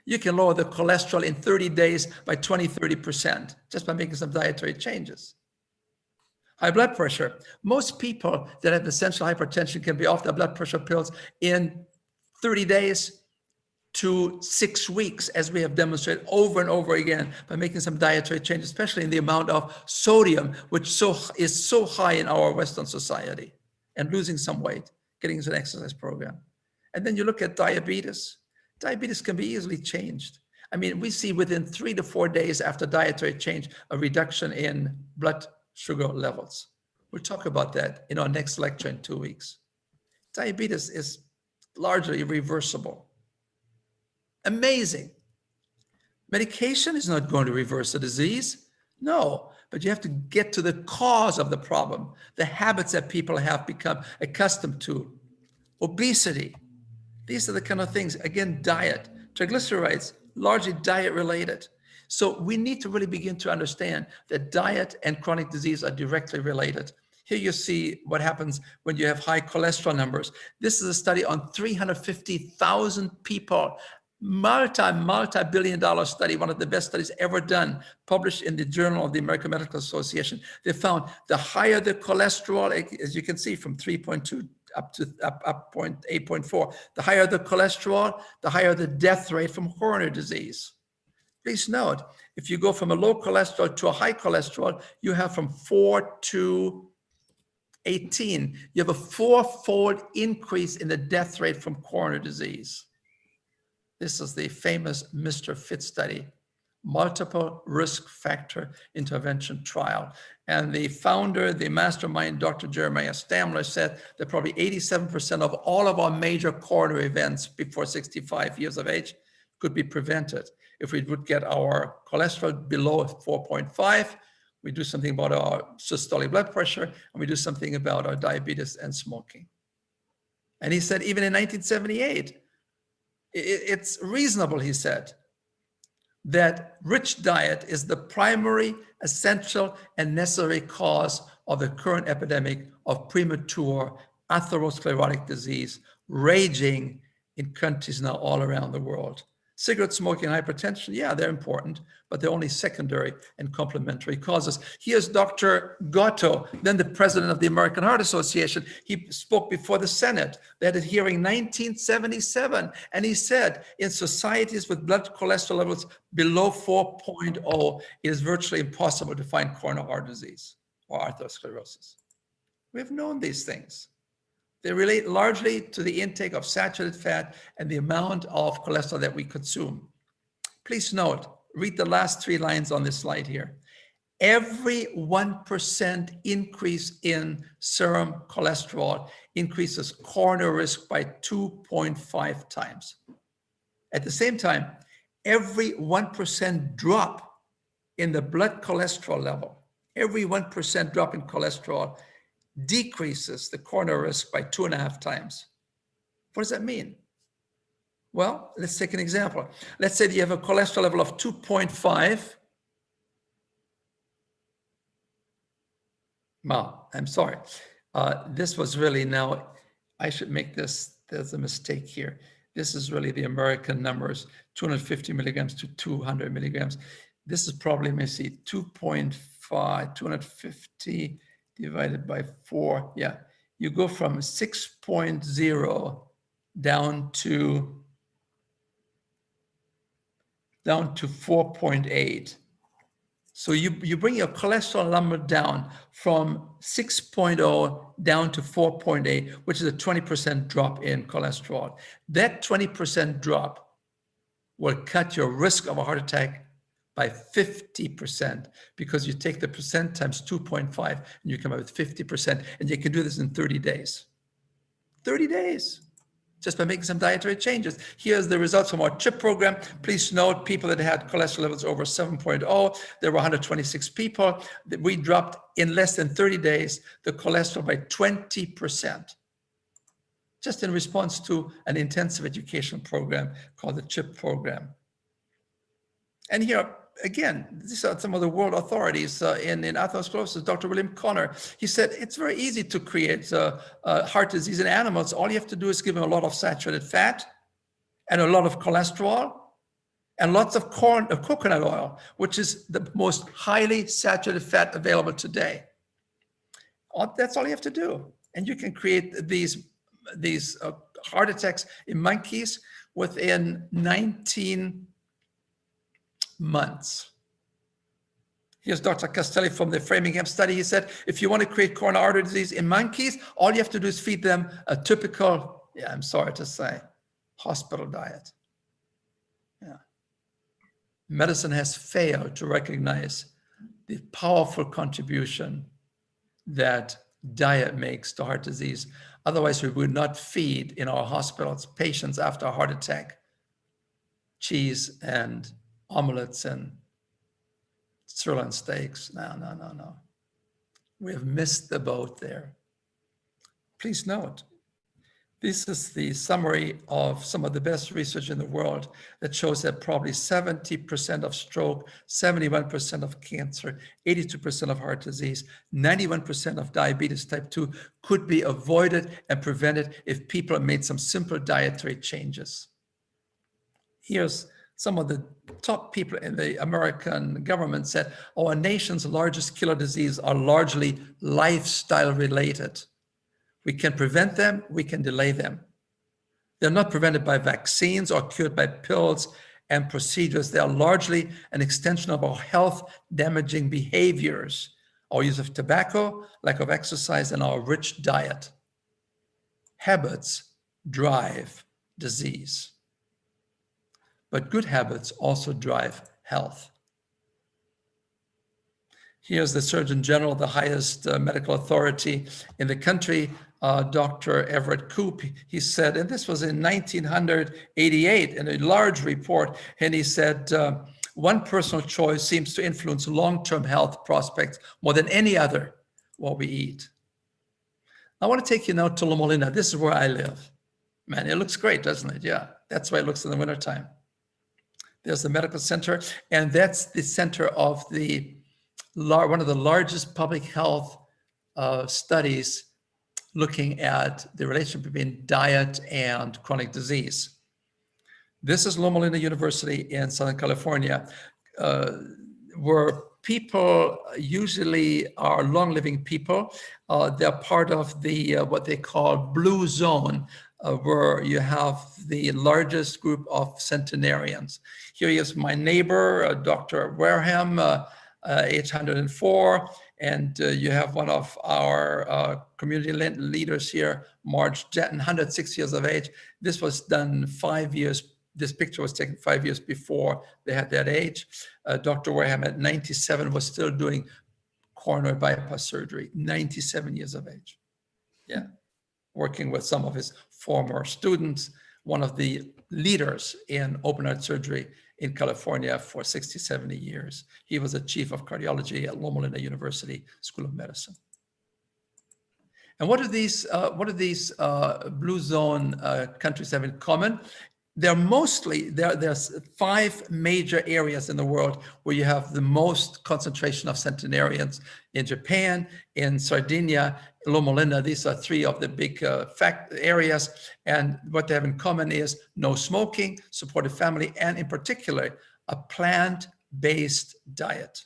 You can lower the cholesterol in 30 days by 30% just by making some dietary changes. High blood pressure. Most people that have essential hypertension can be off their blood pressure pills in 30 days to 6 weeks, as we have demonstrated over and over again by making some dietary changes, especially in the amount of sodium, which is so high in our Western society, and losing some weight, getting into an exercise program. And then you look at diabetes. Diabetes can be easily changed. I mean, we see within 3 to 4 days after dietary change, a reduction in blood sugar levels. We'll talk about that in our next lecture in 2 weeks. Diabetes is largely reversible. Amazing. Medication is not going to reverse the disease. No, but you have to get to the cause of the problem, the habits that people have become accustomed to. Obesity. These are the kind of things, again, diet, triglycerides, largely diet related. So we need to really begin to understand that diet and chronic disease are directly related. Here you see what happens when you have high cholesterol numbers. This is a study on 350,000 people, multi-billion-dollar study, one of the best studies ever done, published in the Journal of the American Medical Association. They found the higher the cholesterol, as you can see, from 3.2 up 8.4, the higher the cholesterol, the higher the death rate from coronary disease. Please note, if you go from a low cholesterol to a high cholesterol, you have from 4 to 18. You have a 4-fold increase in the death rate from coronary disease. This is the famous Mr. Fit study multiple risk factor intervention trial. And the founder, the mastermind, Dr. Jeremiah Stamler, said that probably 87% of all of our major coronary events before 65 years of age could be prevented if we would get our cholesterol below 4.5, we do something about our systolic blood pressure, and we do something about our diabetes and smoking. And he said, even in 1978, it's reasonable, he said, that rich diet is the primary, essential, and necessary cause of the current epidemic of premature atherosclerotic disease raging in countries now all around the world. Cigarette smoking and hypertension, yeah, they're important, but they're only secondary and complementary causes. Here's Dr. Gatto, then the president of the American Heart Association. He spoke before the Senate. They had a hearing in 1977, and he said, in societies with blood cholesterol levels below 4.0, it is virtually impossible to find coronary heart disease or atherosclerosis. We've known these things. They relate largely to the intake of saturated fat and the amount of cholesterol that we consume. Please note, read the last 3 lines on this slide here. Every 1% increase in serum cholesterol increases coronary risk by 2.5 times. At the same time, every 1% drop in the blood cholesterol level, every 1% drop in cholesterol decreases the coronary risk by 2.5 times. What does that mean? Well, let's take an example. Let's say that you have a cholesterol level of 2.5. Well, I'm sorry. This was really now, I should make this, there's a mistake here. This is really the American numbers, 250 milligrams to 200 milligrams. This is probably, let me see, 2.5, 250 divided by 4. Yeah, you go from 6.0 down to 4.8. So you bring your cholesterol number down from 6.0 down to 4.8, which is a 20% drop in cholesterol. That 20% drop will cut your risk of a heart attack by 50%, because you take the percent times 2.5 and you come up with 50%, and you can do this in 30 days. 30 days, just by making some dietary changes. Here's the results from our CHIP program. Please note, people that had cholesterol levels over 7.0, there were 126 people. We dropped in less than 30 days the cholesterol by 20%, just in response to an intensive education program called the CHIP program. And here, again, these are some of the world authorities in atherosclerosis. Dr. William Connor, he said, it's very easy to create heart disease in animals. All you have to do is give them a lot of saturated fat and a lot of cholesterol and lots of coconut oil, which is the most highly saturated fat available today. That's all you have to do. And you can create these heart attacks in monkeys within 19 months. Here's Dr. Castelli from the Framingham study. He said, if you want to create coronary artery disease in monkeys, all you have to do is feed them a typical, I'm sorry to say, hospital diet. Yeah. Medicine has failed to recognize the powerful contribution that diet makes to heart disease. Otherwise, we would not feed in our hospitals patients after a heart attack cheese and omelets and sirloin steaks. No. We have missed the boat there. Please note, this is the summary of some of the best research in the world that shows that probably 70% of stroke, 71% of cancer, 82% of heart disease, 91% of diabetes type 2 could be avoided and prevented if people made some simple dietary changes. Here's some of the top people in the American government said, our nation's largest killer disease are largely lifestyle related. We can prevent them, we can delay them. They're not prevented by vaccines or cured by pills and procedures. They are largely an extension of our health damaging behaviors, our use of tobacco, lack of exercise, and our rich diet. Habits drive disease. But good habits also drive health. Here's the Surgeon General, the highest medical authority in the country, Dr. Everett Koop. He said, and this was in 1988 in a large report, and he said, one personal choice seems to influence long-term health prospects more than any other, what we eat. I want to take you now to Loma Linda. This is where I live. Man, it looks great, doesn't it? Yeah, that's why it looks in the wintertime. There's the medical center, and that's the center of the one of the largest public health studies looking at the relationship between diet and chronic disease. This is Loma Linda University in Southern California, where people usually are long-living people. They're part of the what they call blue zone, where you have the largest group of centenarians. Here is my neighbor, Dr. Wareham, age 104, and you have one of our community leaders here, Marge Jetton, 106 years of age. This was done 5 years. This picture was taken 5 years before they had that age. Dr. Wareham at 97 was still doing coronary bypass surgery, 97 years of age. Yeah, working with some of his former students, one of the leaders in open heart surgery in California for 60, 70 years. He was the chief of cardiology at Loma Linda University School of Medicine. And what do these blue zone countries have in common? They're mostly, there's 5 major areas in the world where you have the most concentration of centenarians: in Japan, in Sardinia, Loma Linda. These are 3 of the big areas. And what they have in common is no smoking, supportive family, and in particular, a plant-based diet.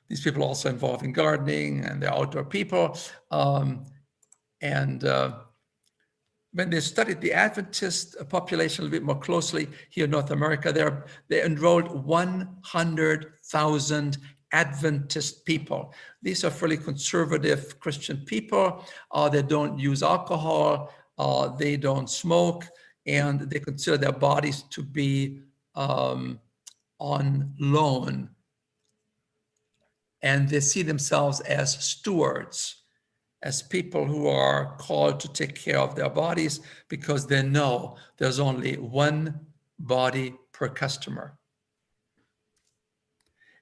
These people are also involved in gardening, and they're outdoor people. When they studied the Adventist population a little bit more closely here in North America, they enrolled 100,000 Adventist people. These are fairly conservative Christian people. They don't use alcohol, they don't smoke, and they consider their bodies to be on loan. And they see themselves as stewards, as people who are called to take care of their bodies, because they know there's only one body per customer.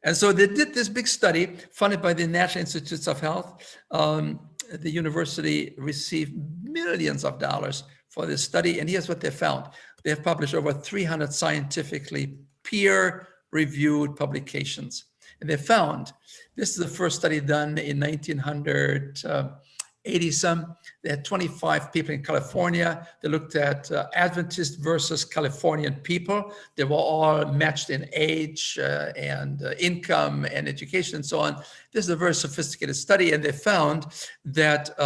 And so they did this big study funded by the National Institutes of Health. The university received millions of dollars for this study. And here's what they found. They have published over 300 scientifically peer-reviewed publications. And they found, this is the first study done in 1980-some. They had 25 people in California. They looked at Adventist versus Californian people. They were all matched in age and income and education and so on. This is a very sophisticated study, and they found that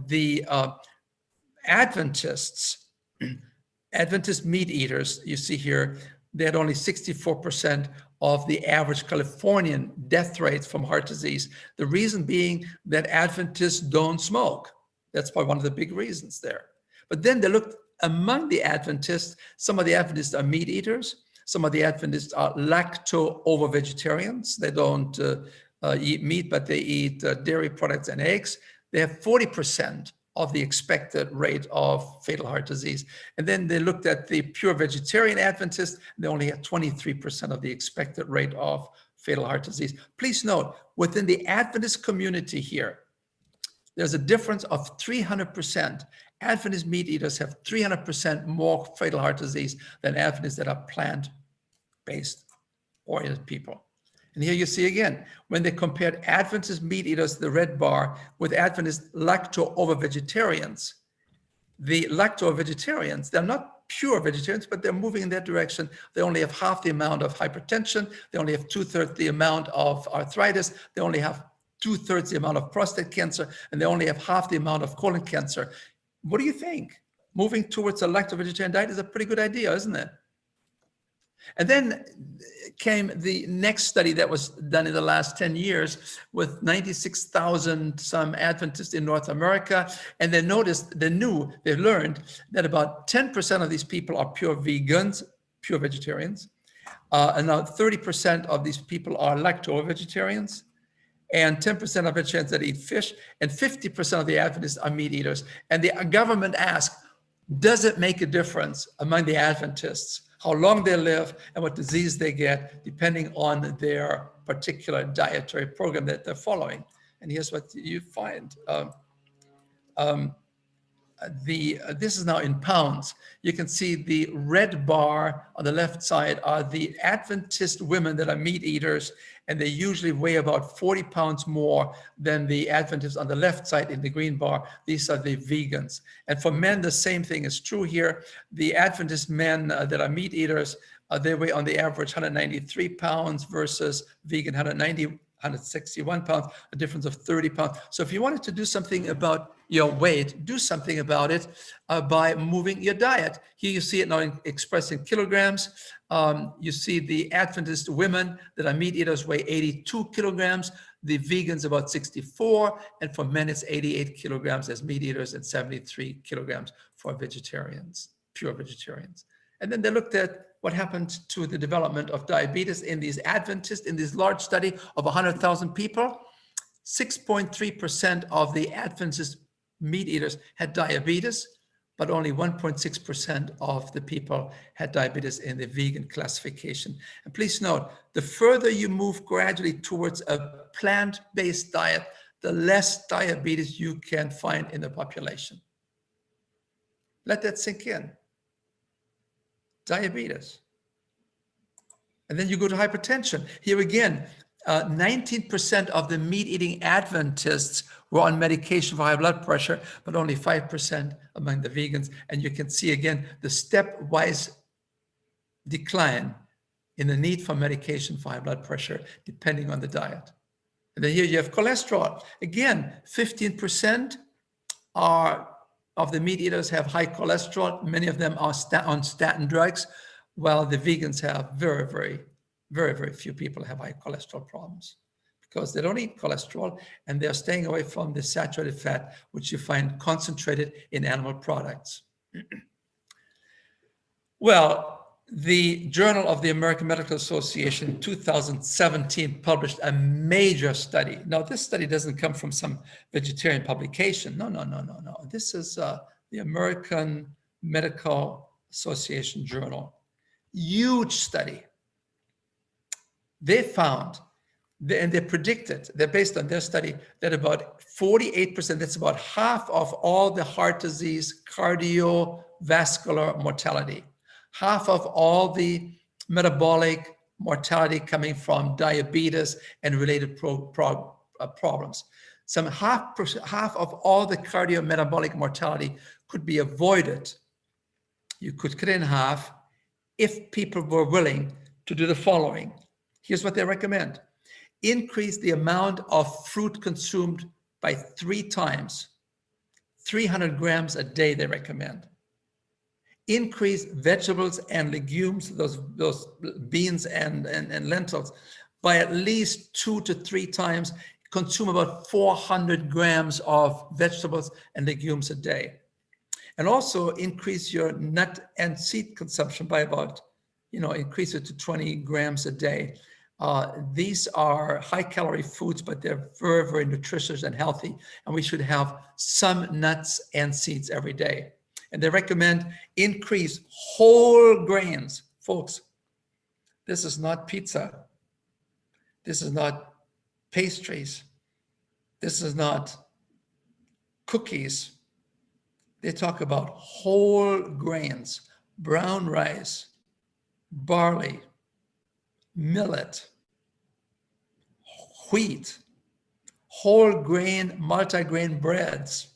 the Adventist meat eaters, you see here, they had only 64% of the average Californian death rates from heart disease. The reason being that Adventists don't smoke. That's probably one of the big reasons there. But then they looked among the Adventists. Some of the Adventists are meat eaters. Some of the Adventists are lacto-ovo-vegetarians. They don't eat meat, but they eat dairy products and eggs. They have 40% of the expected rate of fatal heart disease. And then they looked at the pure vegetarian Adventists. They only had 23% of the expected rate of fatal heart disease. Please note, within the Adventist community here, there's a difference of 300%. Adventist meat eaters have 300% more fatal heart disease than Adventists that are plant-based oriented people. And here you see again, when they compared Adventist meat eaters, the red bar, with Adventist lacto-ovo-vegetarians, the lacto-vegetarians, they're not pure vegetarians, but they're moving in that direction. They only have half the amount of hypertension. They only have 2/3 the amount of arthritis. They only have 2/3 the amount of prostate cancer, and they only have half the amount of colon cancer. What do you think? Moving towards a lacto-vegetarian diet is a pretty good idea, isn't it? And then came the next study that was done in the last 10 years with 96,000 some Adventists in North America. And they noticed, they learned that about 10% of these people are pure vegans, pure vegetarians. And now 30% of these people are lacto-vegetarians, and 10% of vegetarians that eat fish, and 50% of the Adventists are meat eaters. And the government asked, does it make a difference among the Adventists how long they live and what disease they get, depending on their particular dietary program that they're following? And here's what you find. This is now in pounds. You can see the red bar on the left side are the Adventist women that are meat eaters, and they usually weigh about 40 pounds more than the Adventists on the left side in the green bar. These are the vegans. And for men, the same thing is true here. The Adventist men that are meat eaters, they weigh on the average 193 pounds versus vegan 161 pounds, a difference of 30 pounds. So if you wanted to do something about your weight, do something about it by moving your diet. Here you see it now expressed in kilograms. You see the Adventist women that are meat eaters weigh 82 kilograms, the vegans about 64, and for men it's 88 kilograms as meat eaters and 73 kilograms for vegetarians, pure vegetarians. And then they looked at what happened to the development of diabetes in these Adventists, in this large study of 100,000 people. 6.3% of the Adventist meat eaters had diabetes, but only 1.6% of the people had diabetes in the vegan classification. And please note, the further you move gradually towards a plant-based diet, the less diabetes you can find in the population. Let that sink in. Diabetes. And then you go to hypertension. Here again, 19% of the meat-eating Adventists were on medication for high blood pressure, but only 5% among the vegans. And you can see again the stepwise decline in the need for medication for high blood pressure, depending on the diet. And then here you have cholesterol. Again, 15% of the meat eaters have high cholesterol. Many of them are on statin drugs, while the vegans have very few people have high cholesterol problems because they don't eat cholesterol and they're staying away from the saturated fat, which you find concentrated in animal products. Well, the Journal of the American Medical Association in 2017 published a major study. Now, this study doesn't come from some vegetarian publication. No. This is the American Medical Association Journal. Huge study. They found, and they predicted, they're based on their study, that about 48%, that's about half of all the heart disease, cardiovascular mortality, half of all the metabolic mortality coming from diabetes and related problems. Some half of all the cardiometabolic mortality could be avoided. You could cut it in half if people were willing to do the following. Here's what they recommend. Increase the amount of fruit consumed by 3 times. 300 grams a day, they recommend. Increase vegetables and legumes, those beans and lentils, by at least 2 to 3 times. Consume about 400 grams of vegetables and legumes a day. And also increase your nut and seed consumption by about, increase it to 20 grams a day. These are high calorie foods, but they're very nutritious and healthy. And we should have some nuts and seeds every day. And they recommend increase whole grains. Folks, this is not pizza. This is not pastries. This is not cookies. They talk about whole grains, brown rice, barley, millet, wheat, whole grain, multi-grain breads.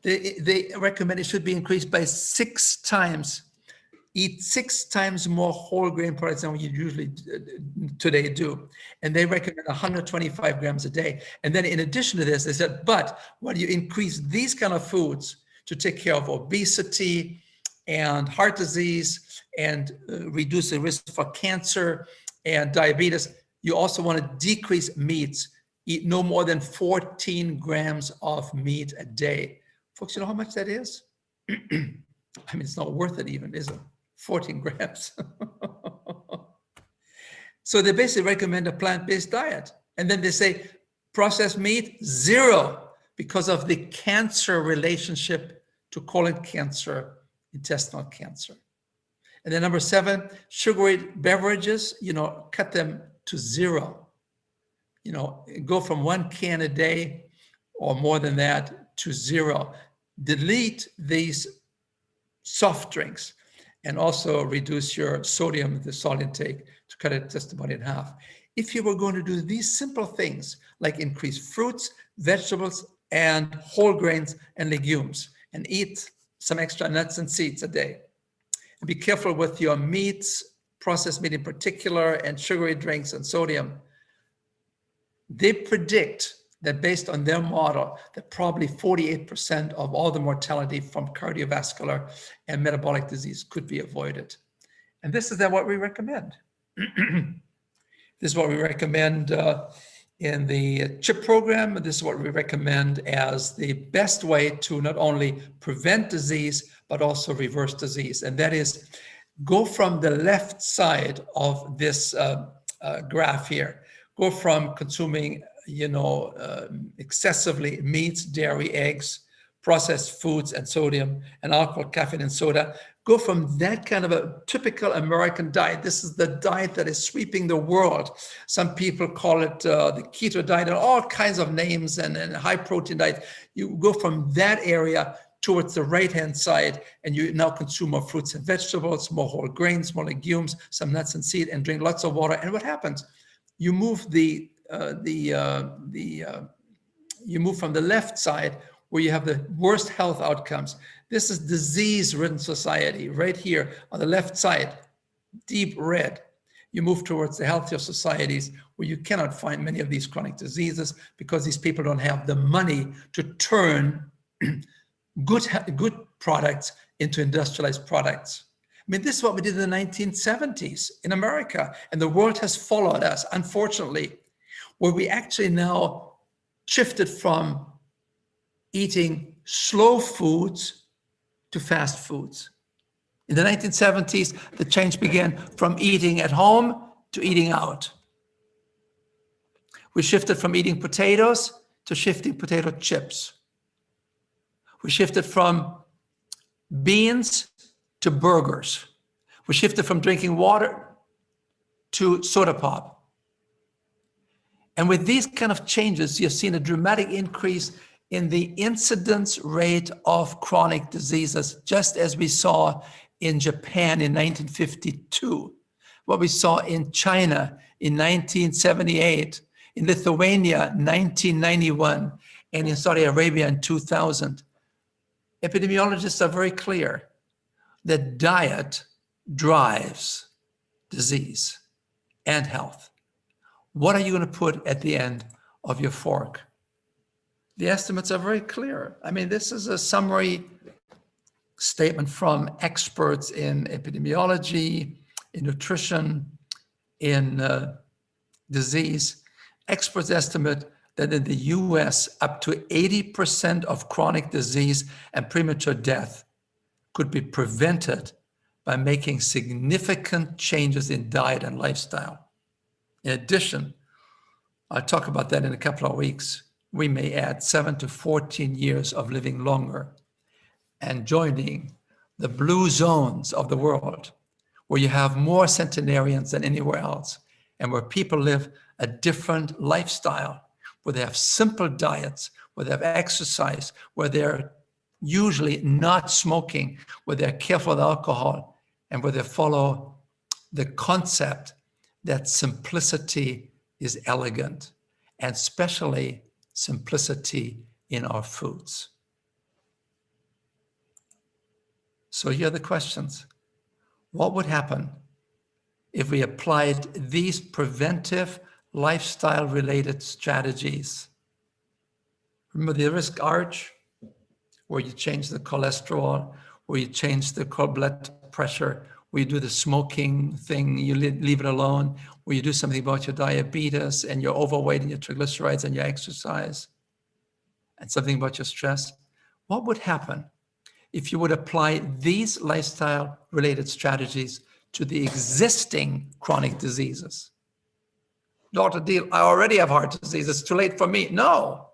They recommend it should be increased by 6 times. Eat 6 times more whole grain products than you usually today do. And they recommend 125 grams a day. And then in addition to this, they said, but when you increase these kind of foods to take care of obesity and heart disease and reduce the risk for cancer and diabetes, you also want to decrease meats. Eat no more than 14 grams of meat a day. Folks, you know how much that is? I mean, it's not worth it even, is it? 14 grams. So they basically recommend a plant-based diet. And then they say processed meat, 0, because of the cancer relationship to colon cancer, intestinal cancer. And then number 7, sugary beverages, cut them to 0. Go from 1 can a day or more than that to 0. Delete these soft drinks and also reduce your sodium, the salt intake, to cut it just about in half. If you were going to do these simple things like increase fruits, vegetables, and whole grains and legumes, and eat some extra nuts and seeds a day, and be careful with your meats, processed meat in particular, and sugary drinks and sodium, they predict that based on their model, that probably 48% of all the mortality from cardiovascular and metabolic disease could be avoided. And this is what we recommend. This is what we recommend in the CHIP program. This is what we recommend as the best way to not only prevent disease, but also reverse disease. And that is, go from the left side of this graph here. Go from consuming, excessively meats, dairy, eggs, processed foods, and sodium, and alcohol, caffeine, and soda. Go from that kind of a typical American diet. This is the diet that is sweeping the world. Some people call it the keto diet, and all kinds of names, and high protein diet. You go from that area towards the right-hand side, and you now consume more fruits and vegetables, more whole grains, more legumes, some nuts and seeds, and drink lots of water. And what happens? You move you move from the left side, where you have the worst health outcomes. This is disease-ridden society right here on the left side, deep red. You move towards the healthier societies where you cannot find many of these chronic diseases because these people don't have the money to turn good products into industrialized products. I mean, this is what we did in the 1970s in America, and the world has followed us, unfortunately, where we actually now shifted from eating slow foods to fast foods. In the 1970s, the change began from eating at home to eating out. We shifted from eating potatoes to shifting potato chips. We shifted from beans to burgers. We shifted from drinking water to soda pop. And with these kind of changes, you've seen a dramatic increase in the incidence rate of chronic diseases, just as we saw in Japan in 1952, what we saw in China in 1978, in Lithuania 1991, and in Saudi Arabia in 2000. Epidemiologists are very clear that diet drives disease and health. What are you going to put at the end of your fork? The estimates are very clear. I mean, this is a summary statement from experts in epidemiology, in nutrition, in disease. Experts estimate that in the US, up to 80% of chronic disease and premature death could be prevented by making significant changes in diet and lifestyle. In addition, I'll talk about that in a couple of weeks, we may add 7 to 14 years of living longer and joining the blue zones of the world, where you have more centenarians than anywhere else, and where people live a different lifestyle, where they have simple diets, where they have exercise, where they're usually not smoking, where they're careful with alcohol, and where they follow the concept that simplicity is elegant, and especially simplicity in our foods. So here are the questions. What would happen if we applied these preventive lifestyle-related strategies? Remember the risk arch, where you change the cholesterol, where you change the blood pressure, where you do the smoking thing, you leave it alone, where you do something about your diabetes and your overweight and your triglycerides and your exercise, and something about your stress. What would happen if you would apply these lifestyle-related strategies to the existing chronic diseases? Dr. Diehl, I already have heart disease. It's too late for me. No.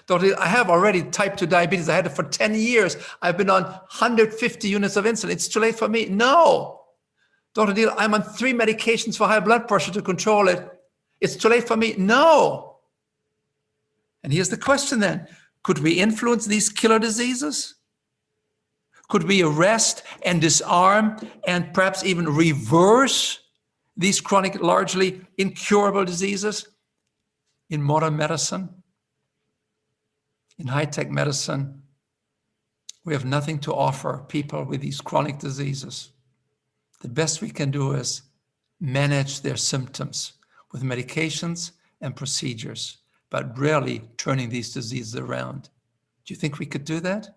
Dr. Diehl, I have already type 2 diabetes. I had it for 10 years. I've been on 150 units of insulin. It's too late for me. No. Dr. Diehl, I'm on 3 medications for high blood pressure to control it. It's too late for me. No. And here's the question then. Could we influence these killer diseases? Could we arrest and disarm and perhaps even reverse these chronic, largely incurable diseases in modern medicine? In high-tech medicine, we have nothing to offer people with these chronic diseases. The best we can do is manage their symptoms with medications and procedures, but rarely turning these diseases around. Do you think we could do that?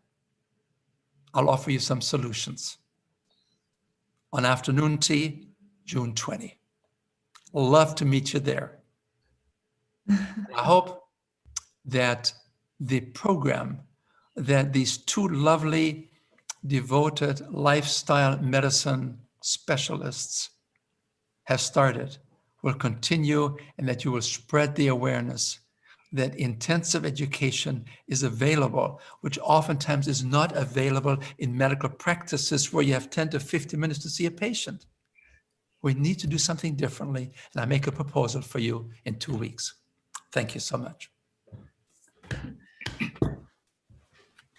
I'll offer you some solutions. On afternoon tea, June 20. Love to meet you there. I hope that the program that these 2 lovely, devoted lifestyle medicine specialists have started will continue, and that you will spread the awareness that intensive education is available, which oftentimes is not available in medical practices where you have 10 to 15 minutes to see a patient. We need to do something differently, and I make a proposal for you in 2 weeks. Thank you so much.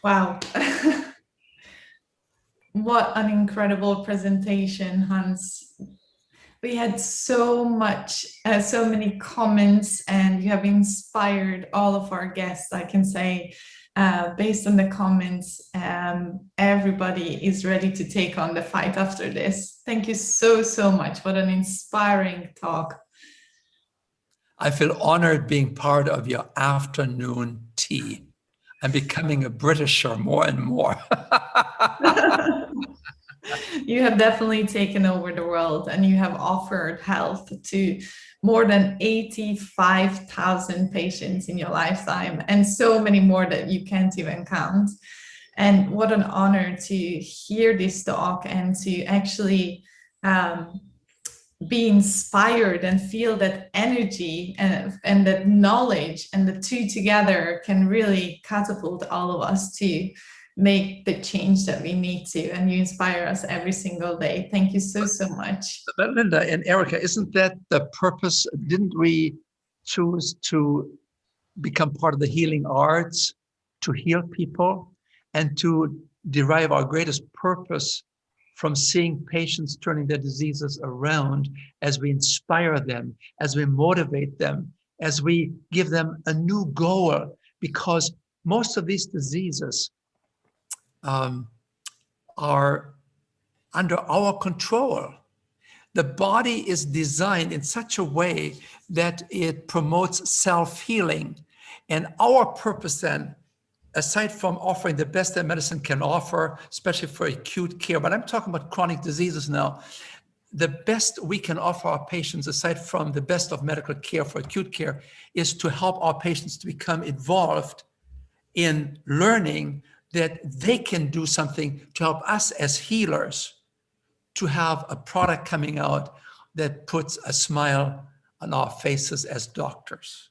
Wow. What an incredible presentation, Hans. We had so many comments, and you have inspired all of our guests. I can say, based on the comments, everybody is ready to take on the fight after this. Thank you so much. What an inspiring talk. I feel honored being part of your afternoon tea. I'm becoming a Britisher more and more. You have definitely taken over the world, and you have offered health to more than 85,000 patients in your lifetime, and so many more that you can't even count. And what an honor to hear this talk and to actually be inspired and feel that energy and that knowledge, and the 2 together can really catapult all of us to make the change that we need to. And you inspire us every single day. Thank you so much. But Linda and Erica, isn't that the purpose? Didn't we choose to become part of the healing arts, to heal people, and to derive our greatest purpose from seeing patients turning their diseases around, as we inspire them, as we motivate them, as we give them a new goal? Because most of these diseases are under our control. The body is designed in such a way that it promotes self-healing. And our purpose then, aside from offering the best that medicine can offer, especially for acute care, but I'm talking about chronic diseases now, the best we can offer our patients, aside from the best of medical care for acute care, is to help our patients to become involved in learning that they can do something to help us as healers to have a product coming out that puts a smile on our faces as doctors.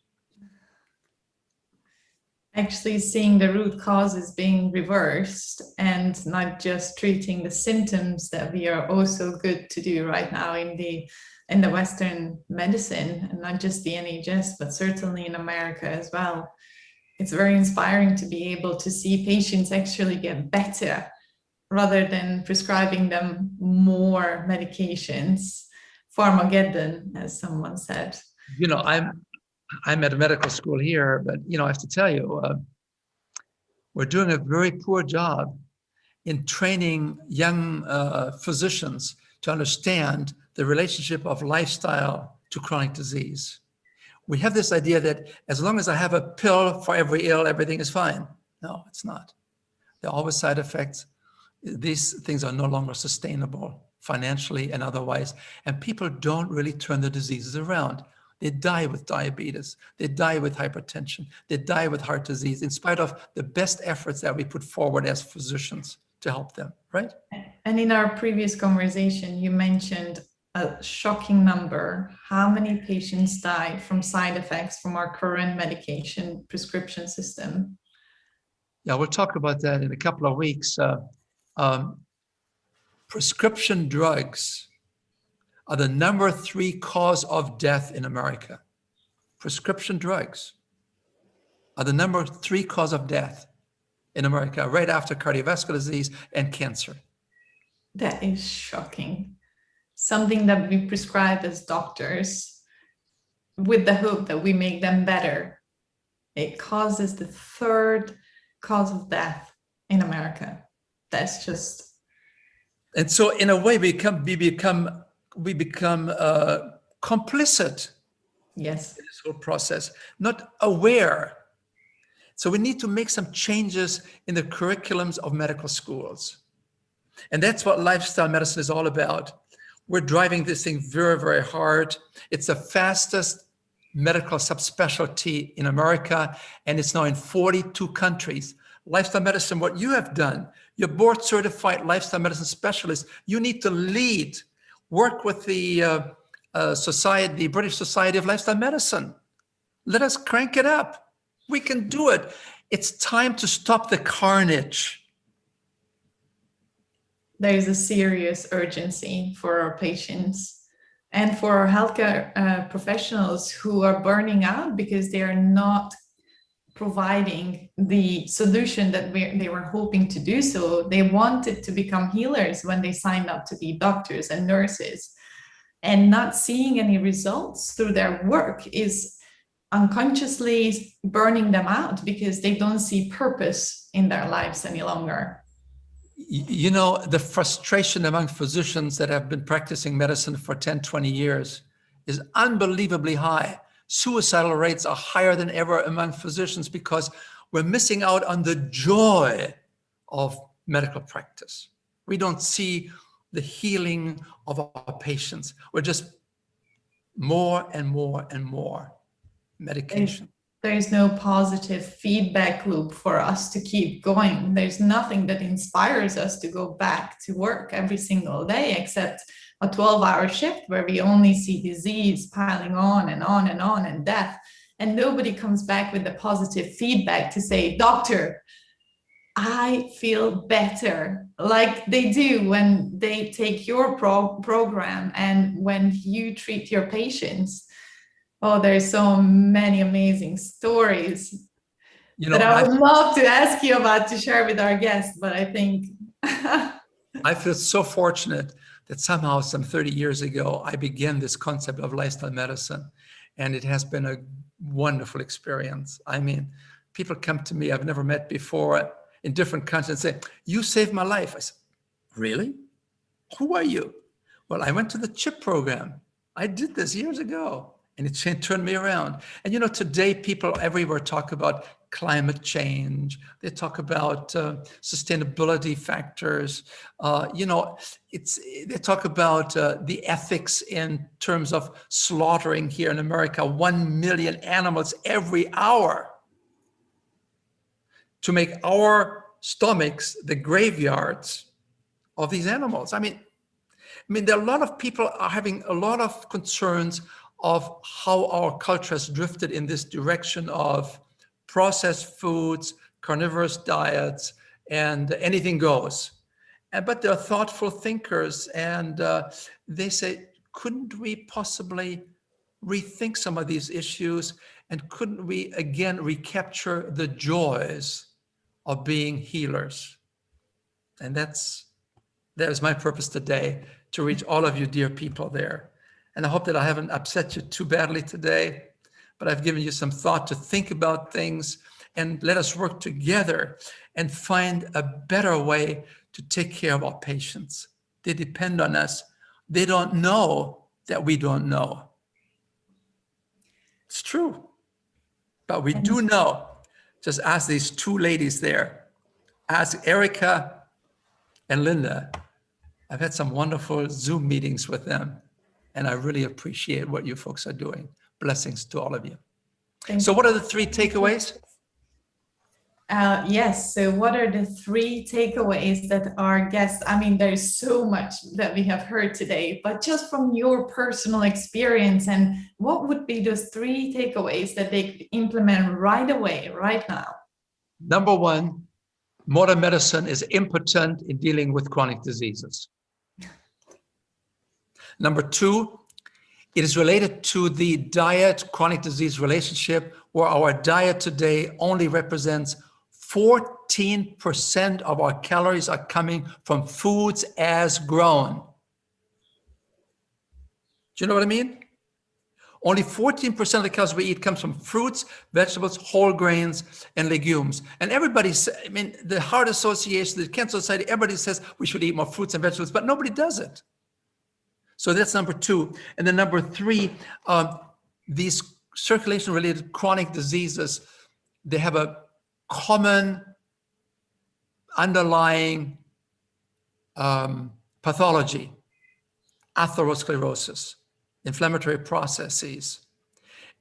Actually seeing the root causes being reversed, and not just treating the symptoms that we are also good to do right now in the Western medicine, and not just the NHS, but certainly in America as well. It's very inspiring to be able to see patients actually get better rather than prescribing them more medications. Pharmageddon, as someone said. You know, I'm at a medical school here, but I have to tell you, we're doing a very poor job in training young physicians to understand the relationship of lifestyle to chronic disease. We have this idea that as long as I have a pill for every ill, everything is fine. No, it's not. There are always side effects. These things are no longer sustainable financially and otherwise, and people don't really turn the diseases around. They die with diabetes, they die with hypertension, they die with heart disease, in spite of the best efforts that we put forward as physicians to help them, right? And in our previous conversation, you mentioned a shocking number. How many patients die from side effects from our current medication prescription system? Yeah, we'll talk about that in a couple of weeks. Prescription drugs are the number 3 cause of death in America. Prescription drugs are the number 3 cause of death in America, right after cardiovascular disease and cancer. That is shocking. Something that we prescribe as doctors with the hope that we make them better. It causes the 3rd cause of death in America. That's just. And so in a way, we become complicit. Yes. In this whole process, not aware. So we need to make some changes in the curriculums of medical schools. And that's what lifestyle medicine is all about. We're driving this thing very, very hard. It's the fastest medical subspecialty in America, and it's now in 42 countries. Lifestyle medicine, what you have done, you're board certified lifestyle medicine specialist. You need to lead, work with the British Society of Lifestyle Medicine. Let us crank it up. We can do it. It's time to stop the carnage. There is a serious urgency for our patients and for our healthcare professionals who are burning out because they are not providing the solution that they were hoping to do so. They wanted to become healers when they signed up to be doctors and nurses, and not seeing any results through their work is unconsciously burning them out because they don't see purpose in their lives any longer. You know, the frustration among physicians that have been practicing medicine for 10, 20 years is unbelievably high. Suicidal rates are higher than ever among physicians because we're missing out on the joy of medical practice. We don't see the healing of our patients. We're just more and more and more medication. There is no positive feedback loop for us to keep going. There's nothing that inspires us to go back to work every single day except a 12-hour shift where we only see disease piling on and on and on and death. And nobody comes back with the positive feedback to say, doctor, I feel better, like they do when they take your program and when you treat your patients. Oh, there's so many amazing stories that I would love to ask you about to share with our guests, but I think I feel so fortunate that somehow some 30 years ago, I began this concept of lifestyle medicine, and it has been a wonderful experience. I mean, people come to me I've never met before in different countries and say, you saved my life. I said, really? Who are you? Well, I went to the CHIP program. I did this years ago. And it turned me around. And you know, today people everywhere talk about climate change. They talk about sustainability factors. You know, they talk about the ethics in terms of slaughtering here in America 1 million animals every hour to make our stomachs the graveyards of these animals. I mean, there are a lot of people are having a lot of concerns of how our culture has drifted in this direction of processed foods, carnivorous diets, and anything goes. But they're thoughtful thinkers, and they say, couldn't we possibly rethink some of these issues, and couldn't we again recapture the joys of being healers? And that is my purpose today, to reach all of you dear people there. And I hope that I haven't upset you too badly today, but I've given you some thought to think about things, and let us work together and find a better way to take care of our patients. They depend on us. They don't know that we don't know. It's true, but we do know. Just ask these two ladies there. Ask Erica and Linda. I've had some wonderful Zoom meetings with them, and I really appreciate what you folks are doing. Blessings to all of you. So what are the 3 takeaways? Yes. So what are the 3 takeaways that our guests, I mean, there's so much that we have heard today, but just from your personal experience, and what would be those 3 takeaways that they could implement right away, right now? Number 1, modern medicine is impotent in dealing with chronic diseases. Number 2, it is related to the diet-chronic disease relationship, where our diet today only represents 14% of our calories are coming from foods as grown. Do you know what I mean? Only 14% of the calories we eat comes from fruits, vegetables, whole grains, and legumes. And everybody's, I mean, the Heart Association, the Cancer Society, everybody says we should eat more fruits and vegetables, but nobody does it. So that's number 2. And then number 3, these circulation-related chronic diseases, they have a common underlying pathology: atherosclerosis, inflammatory processes.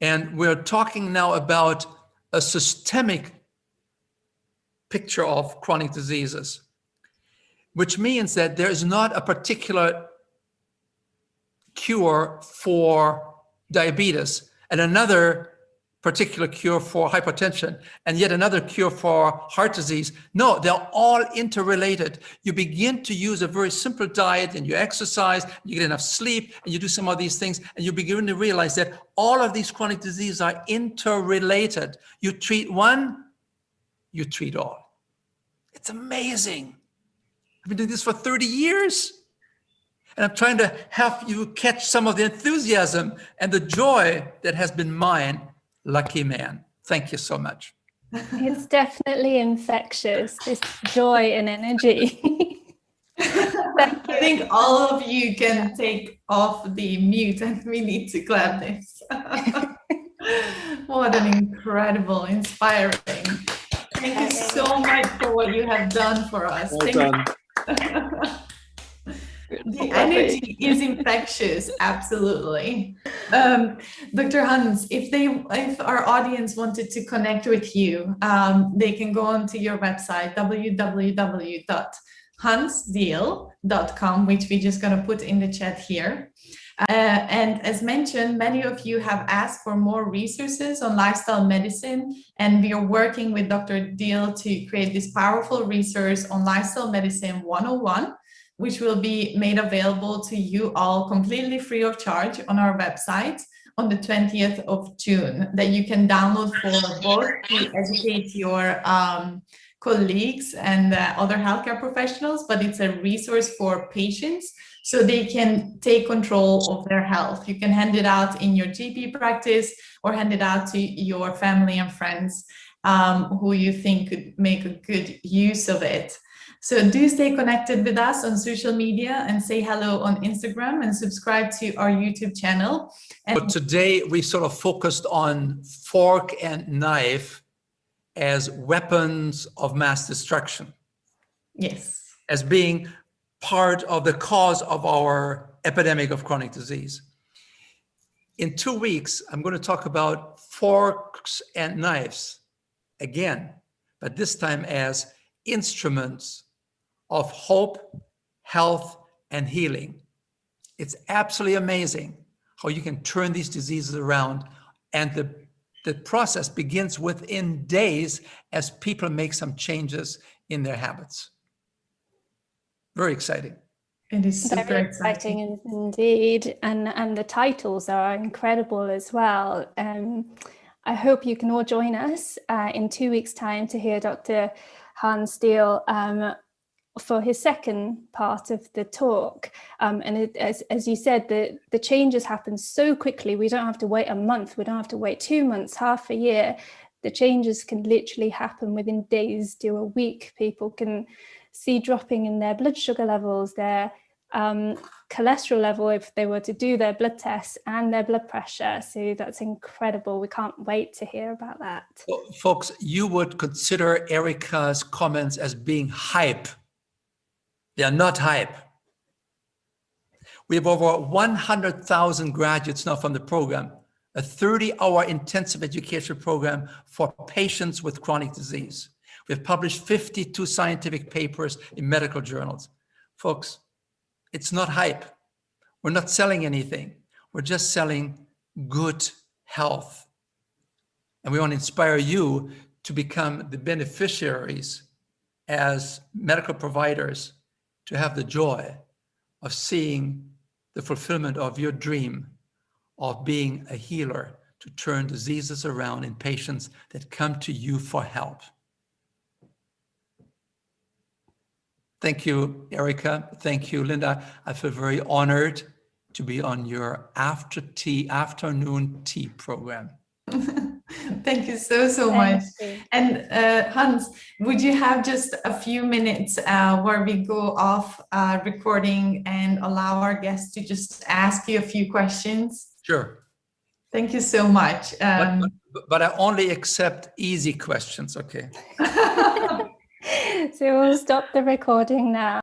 And we're talking now about a systemic picture of chronic diseases, which means that there is not a particular cure for diabetes and another particular cure for hypertension and yet another cure for heart disease. No, they're all interrelated. You begin to use a very simple diet, and you exercise, you get enough sleep, and you do some of these things, and you begin to realize that all of these chronic diseases are interrelated. You treat one, you treat all. It's amazing. I've been doing this for 30 years. And I'm trying to help you catch some of the enthusiasm and the joy that has been mine. Lucky man. Thank you so much. It's definitely infectious, this joy and energy. I think all of you can take off the mute, and we need to clap this. What an incredible, inspiring. Thank you so much for what you have done for us. Well done. The energy is infectious, absolutely. Dr. Hans, if our audience wanted to connect with you, they can go onto your website, www.hansdiehl.com, which we're just going to put in the chat here. And as mentioned, many of you have asked for more resources on lifestyle medicine, and we are working with Dr. Diehl to create this powerful resource on Lifestyle Medicine 101, which will be made available to you all completely free of charge on our website on the 20th of June, that you can download for both to educate your colleagues and other healthcare professionals, but it's a resource for patients so they can take control of their health. You can hand it out in your GP practice or hand it out to your family and friends who you think could make a good use of it. So do stay connected with us on social media and say hello on Instagram and subscribe to our YouTube channel. But today we sort of focused on fork and knife as weapons of mass destruction. Yes. As being part of the cause of our epidemic of chronic disease. In 2 weeks, I'm going to talk about forks and knives again, but this time as instruments of hope, health, and healing. It's absolutely amazing how you can turn these diseases around, and the process begins within days as people make some changes in their habits. Very exciting. It is super Very exciting. indeed, and the titles are incredible as well. I hope you can all join us in 2 weeks' time to hear Dr. Hans Diehl for his second part of the talk. And as you said, the changes happen so quickly. We don't have to wait a month. We don't have to wait 2 months, half a year. The changes can literally happen within days to a week. People can see dropping in their blood sugar levels, their cholesterol level if they were to do their blood tests, and their blood pressure. So that's incredible. We can't wait to hear about that. Well, folks, you would consider Erica's comments as being hype. They are not hype. We have over 100,000 graduates now from the program, a 30-hour intensive education program for patients with chronic disease. We've published 52 scientific papers in medical journals. Folks, it's not hype. We're not selling anything. We're just selling good health. And we want to inspire you to become the beneficiaries as medical providers, to have the joy of seeing the fulfillment of your dream of being a healer, to turn diseases around in patients that come to you for help. Thank you, Erica. Thank you, Linda. I feel very honored to be on your afternoon tea program. Thank you so much. And Hans, would you have just a few minutes where we go off recording and allow our guests to just ask you a few questions? Sure. Thank you so much. But I only accept easy questions, okay? So we'll stop the recording now.